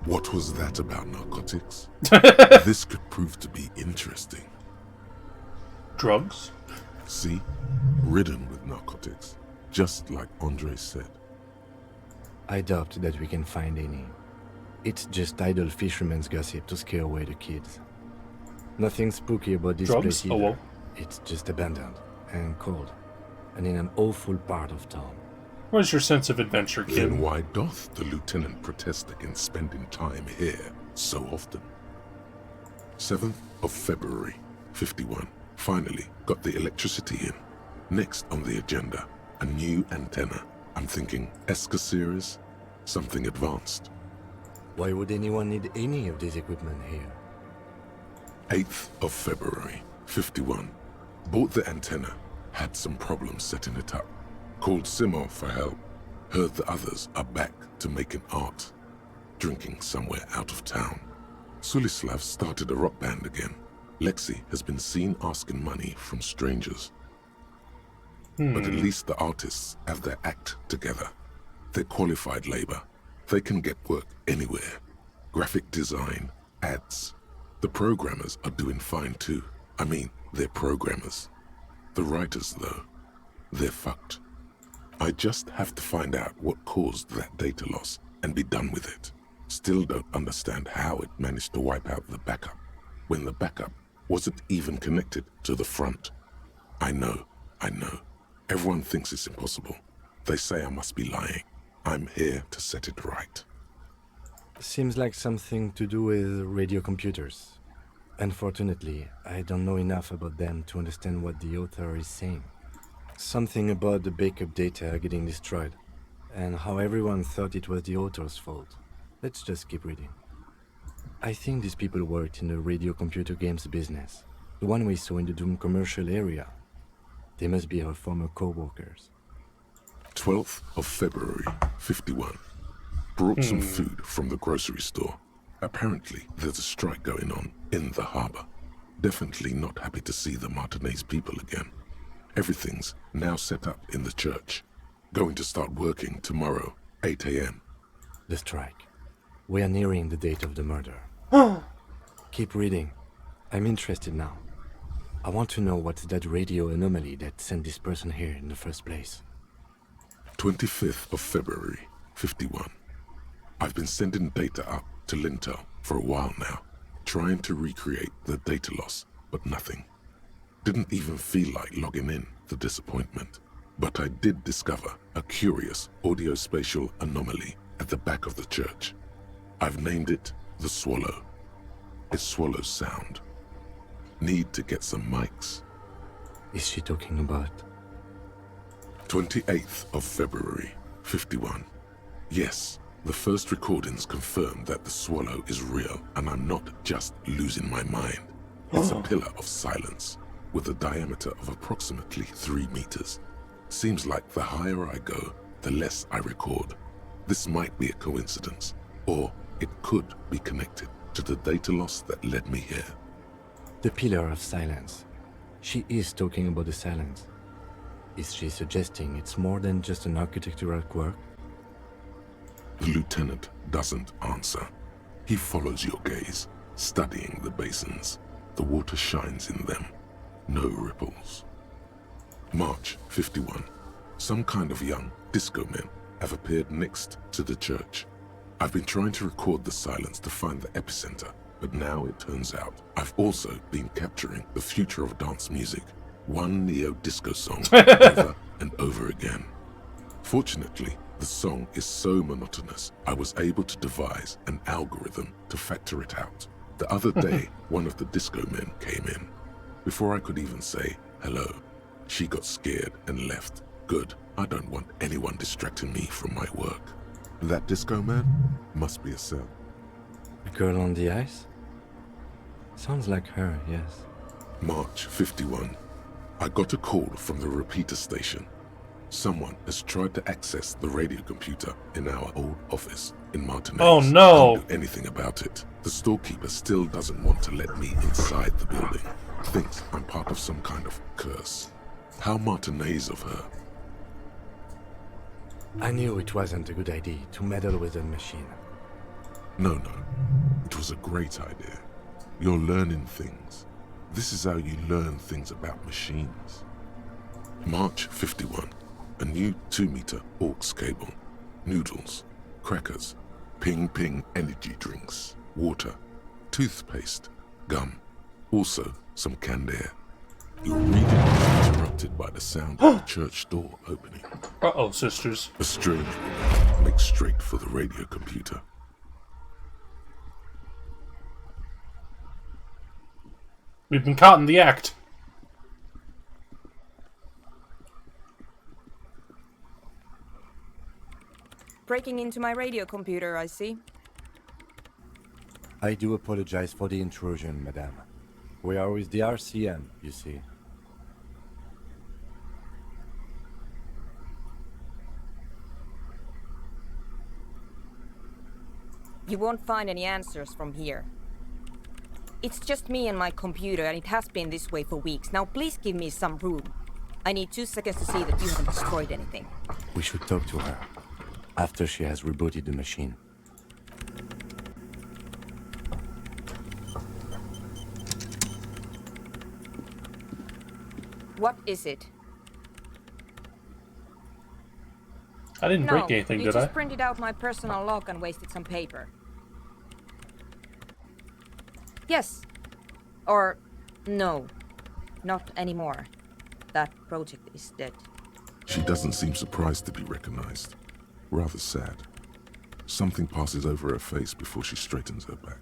What was that about narcotics? This could prove to be interesting. Drugs? See? Ridden with narcotics. Just like Andre said. I doubt that we can find any. It's just idle fishermen's gossip to scare away the kids. Nothing spooky about this place either. Oh, well. It's just abandoned and cold, and in an awful part of town. Where's your sense of adventure, kid? Then why doth the lieutenant protest against spending time here so often? 7th of February, 51. Finally got the electricity in. Next on the agenda, a new antenna. I'm thinking ESCA series, something advanced. Why would anyone need any of this equipment here? 8th of February, 51. Bought the antenna, had some problems setting it up. Called Simon for help. Heard the others are back to making art. Drinking somewhere out of town. Sulislav started a rock band again. Lexi has been seen asking money from strangers. But at least the artists have their act together. They're qualified labor. They can get work anywhere. Graphic design, ads. The programmers are doing fine too. I mean, they're programmers. The writers, though, they're fucked. I just have to find out what caused that data loss and be done with it. Still don't understand how it managed to wipe out the backup, when the backup wasn't even connected to the front. I know. Everyone thinks it's impossible. They say I must be lying. I'm here to set it right. Seems like something to do with radio computers. Unfortunately, I don't know enough about them to understand what the author is saying. Something about the backup data getting destroyed, and how everyone thought it was the author's fault. Let's just keep reading. I think these people worked in the radio computer games business, the one we saw in the Doom commercial area. They must be our former co-workers. 12th of February, 51. Brought some food from the grocery store. Apparently, there's a strike going on in the harbor. Definitely not happy to see the Martinez people again. Everything's now set up in the church. Going to start working tomorrow, 8 a.m. The strike. We are nearing the date of the murder. Keep reading. I'm interested now. I want to know what's that radio anomaly that sent this person here in the first place. 25th of February, 51. I've been sending data up to Lintel for a while now, trying to recreate the data loss, but nothing. Didn't even feel like logging in, the disappointment. But I did discover a curious audio-spatial anomaly at the back of the church. I've named it the Swallow. It swallows sound. Need to get some mics. Is she talking about? 28th of February, 51. Yes, the first recordings confirm that the Swallow is real and I'm not just losing my mind. It's a pillar of silence with a diameter of approximately 3 meters. Seems like the higher I go, the less I record. This might be a coincidence, or it could be connected to the data loss that led me here. The pillar of silence. She is talking about the silence. Is she suggesting it's more than just an architectural quirk? The lieutenant doesn't answer. He follows your gaze, studying the basins. The water shines in them. No ripples. March 51. Some kind of young disco men have appeared next to the church. I've been trying to record the silence to find the epicenter, but now it turns out I've also been capturing the future of dance music, one neo-disco song over and over again. Fortunately, the song is so monotonous, I was able to devise an algorithm to factor it out. The other day, one of the disco men came in. Before I could even say hello, She got scared and left. Good. I don't want anyone distracting me from my work. That disco man must be a cell. The girl on the ice? Sounds like her, yes. March 51. I got a call from the repeater station. Someone has tried to access the radio computer in our old office in Martinez. Oh no! Can't do anything about it. The storekeeper still doesn't want to let me inside the building. Thinks I'm part of some kind of curse. How Martinez of her. I knew it wasn't a good idea to meddle with the machine. No. It was a great idea. You're learning things. This is how you learn things about machines. March 51. A new 2-meter aux cable. Noodles. Crackers. Ping energy drinks. Water. Toothpaste. Gum. Also some canned air. Your reading was interrupted by the sound of the church door opening. Uh-oh, sisters. A strange woman makes straight for the radio computer. We've been caught in the act. Breaking into my radio computer, I see. I do apologize for the intrusion, madame. We are with the RCM, you see. You won't find any answers from here. It's just me and my computer, and it has been this way for weeks. Now please give me some room. I need 2 seconds to see that you haven't destroyed anything. We should talk to her after she has rebooted the machine. What is it? I didn't break anything, you did I? just printed out my personal log and wasted some paper. Yes. Or no. Not anymore. That project is dead. She doesn't seem surprised to be recognized. Rather sad. Something passes over her face before she straightens her back.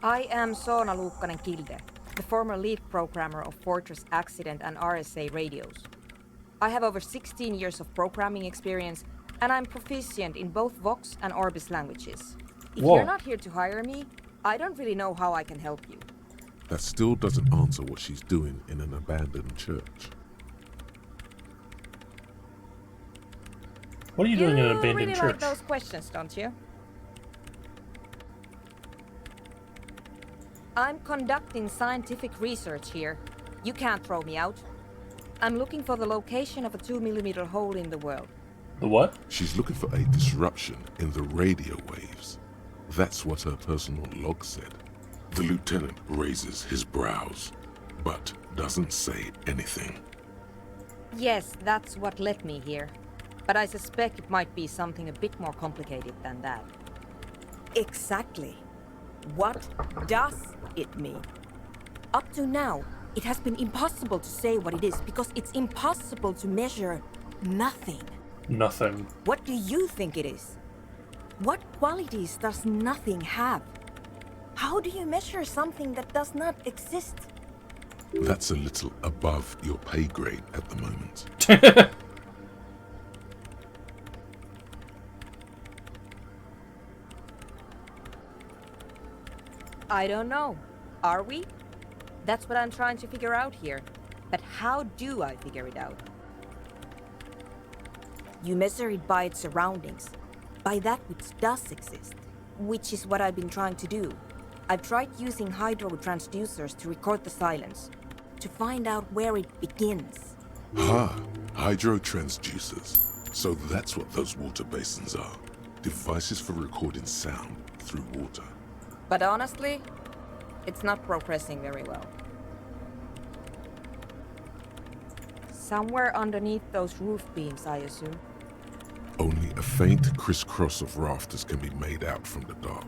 I am Soona Luukkanen-Kilde, the former lead programmer of Fortress Accident and RSA radios. I have over 16 years of programming experience, and I'm proficient in both Vox and Orbis languages. If Whoa. you're not here to hire me, I don't really know how I can help you. That still doesn't answer what she's doing in an abandoned church. What are you doing in an abandoned really church? like those questions, don't you? I'm conducting scientific research here. You can't throw me out. I'm looking for the location of a 2mm hole in the world. The what? She's looking for a disruption in the radio waves. That's what her personal log said. The lieutenant raises his brows, but doesn't say anything. Yes, that's what led me here. But I suspect it might be something a bit more complicated than that. Exactly. What does it mean? Up to now, it has been impossible to say what it is because it's impossible to measure nothing. Nothing. What do you think it is? What qualities does nothing have? How do you measure something that does not exist? That's a little above your pay grade at the moment. I don't know. Are we? That's what I'm trying to figure out here. But how do I figure it out? You measure it by its surroundings, by that which does exist, which is what I've been trying to do. I've tried using hydro transducers to record the silence, to find out where it begins. Hydro transducers. So that's what those water basins are. Devices for recording sound through water. But honestly, it's not progressing very well. Somewhere underneath those roof beams, I assume. Only a faint crisscross of rafters can be made out from the dark.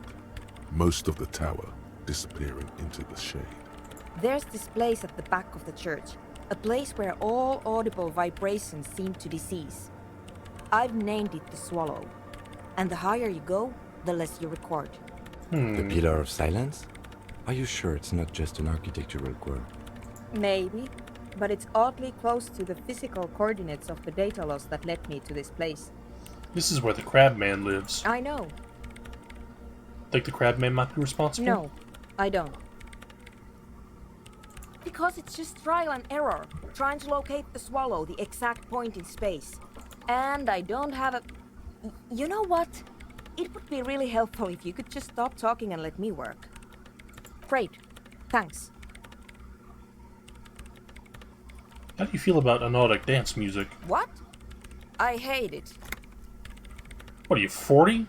Most of the tower disappearing into the shade. There's this place at the back of the church, a place where all audible vibrations seem to decease. I've named it the Swallow, and the higher you go, the less you record. The Pillar of Silence? Are you sure it's not just an architectural quirk? Maybe, but it's oddly close to the physical coordinates of the data loss that led me to this place. This is where the Crabman lives. I know. Think the Crabman might be responsible? No, I don't. Because it's just trial and error, trying to locate the swallow, the exact point in space. And I don't have a... You know what? It would be really helpful if you could just stop talking and let me work. Great. Thanks. How do you feel about anodic dance music? What? I hate it. What are you, 40?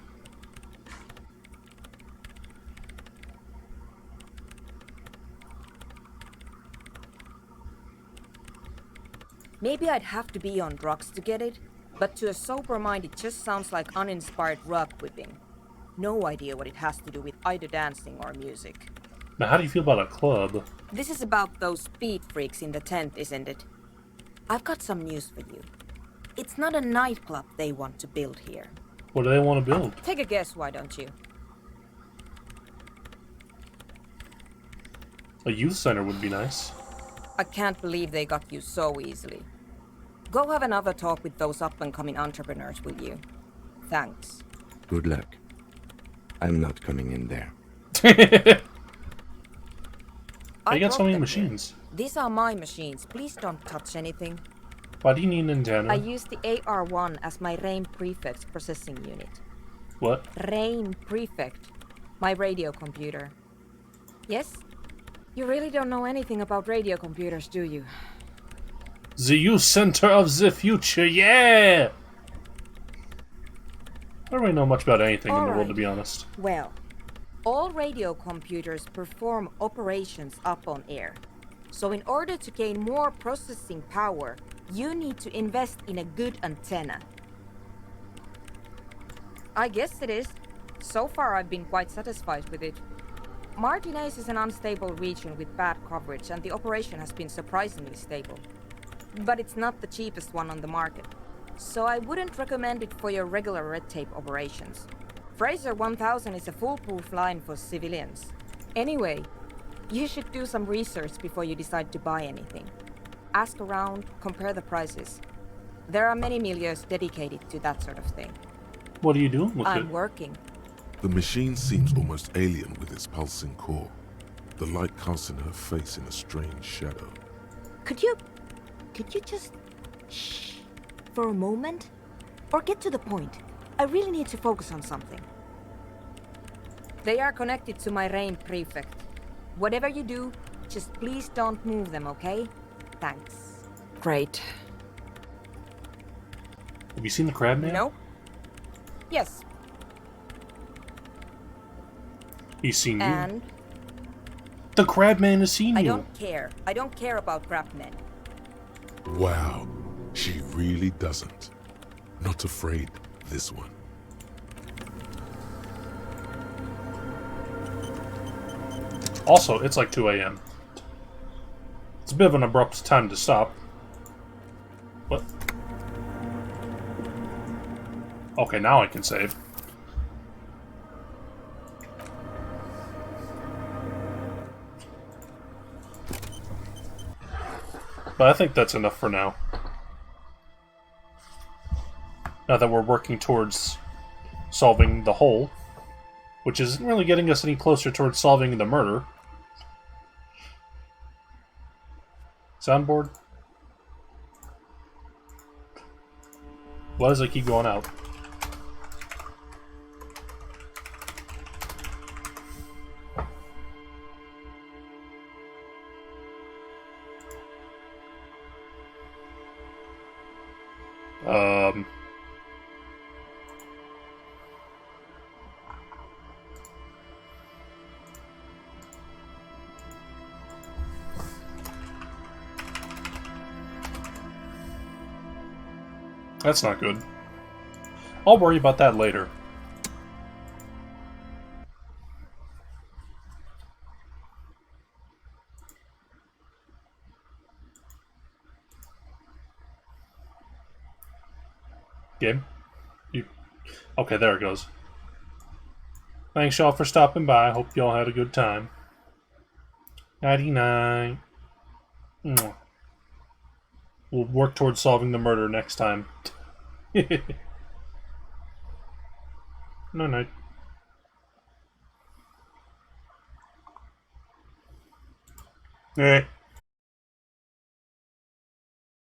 Maybe I'd have to be on drugs to get it, but to a sober mind it just sounds like uninspired rug whipping. No idea what it has to do with either dancing or music. Now, how do you feel about a club? This is about those speed freaks in the tent, isn't it? I've got some news for you. It's not a nightclub they want to build here. What do they want to build? Take a guess, why don't you? A youth center would be nice. I can't believe they got you so easily. Go have another talk with those up-and-coming entrepreneurs, will you? Thanks. Good luck. I'm not coming in there. I got so many machines. These are my machines. Please don't touch anything. Why do you need an antenna? I use the AR-1 as my RAIN Prefect processing unit. What? RAIN Prefect. My radio computer. Yes? You really don't know anything about radio computers, do you? The youth center of the future, yeah! I don't really know much about anything in the world, to be honest. Well, all radio computers perform operations up on air. So in order to gain more processing power, you need to invest in a good antenna. I guess it is. So far I've been quite satisfied with it. Martinez is an unstable region with bad coverage and the operation has been surprisingly stable. But it's not the cheapest one on the market. So I wouldn't recommend it for your regular red tape operations. Fraser 1000 is a foolproof line for civilians. Anyway, you should do some research before you decide to buy anything. Ask around, compare the prices. There are many milieus dedicated to that sort of thing. What are you doing with it? I'm working. The machine seems almost alien with its pulsing core, the light casting her face in a strange shadow. Could you just shh for a moment? Or get to the point. I really need to focus on something. They are connected to my RAIN Prefect. Whatever you do, just please don't move them, okay? Thanks. Great. Have you seen the Crabman? No? Yes. He's seen you. And? The Crabman has seen you. I don't care. I don't care about Crabmen. Wow, she really doesn't. Not afraid, this one. Also, it's like 2 a.m. It's a bit of an abrupt time to stop. What? Okay, now I can save. But I think that's enough for now. Now that we're working towards solving the whole, which isn't really getting us any closer towards solving the murder. Soundboard? Why does it keep going out? That's not good. I'll worry about that later. Game? Okay, there it goes. Thanks y'all for stopping by. Hope y'all had a good time. Nighty night. Mwah. We'll work towards solving the murder next time. No, no. Eh.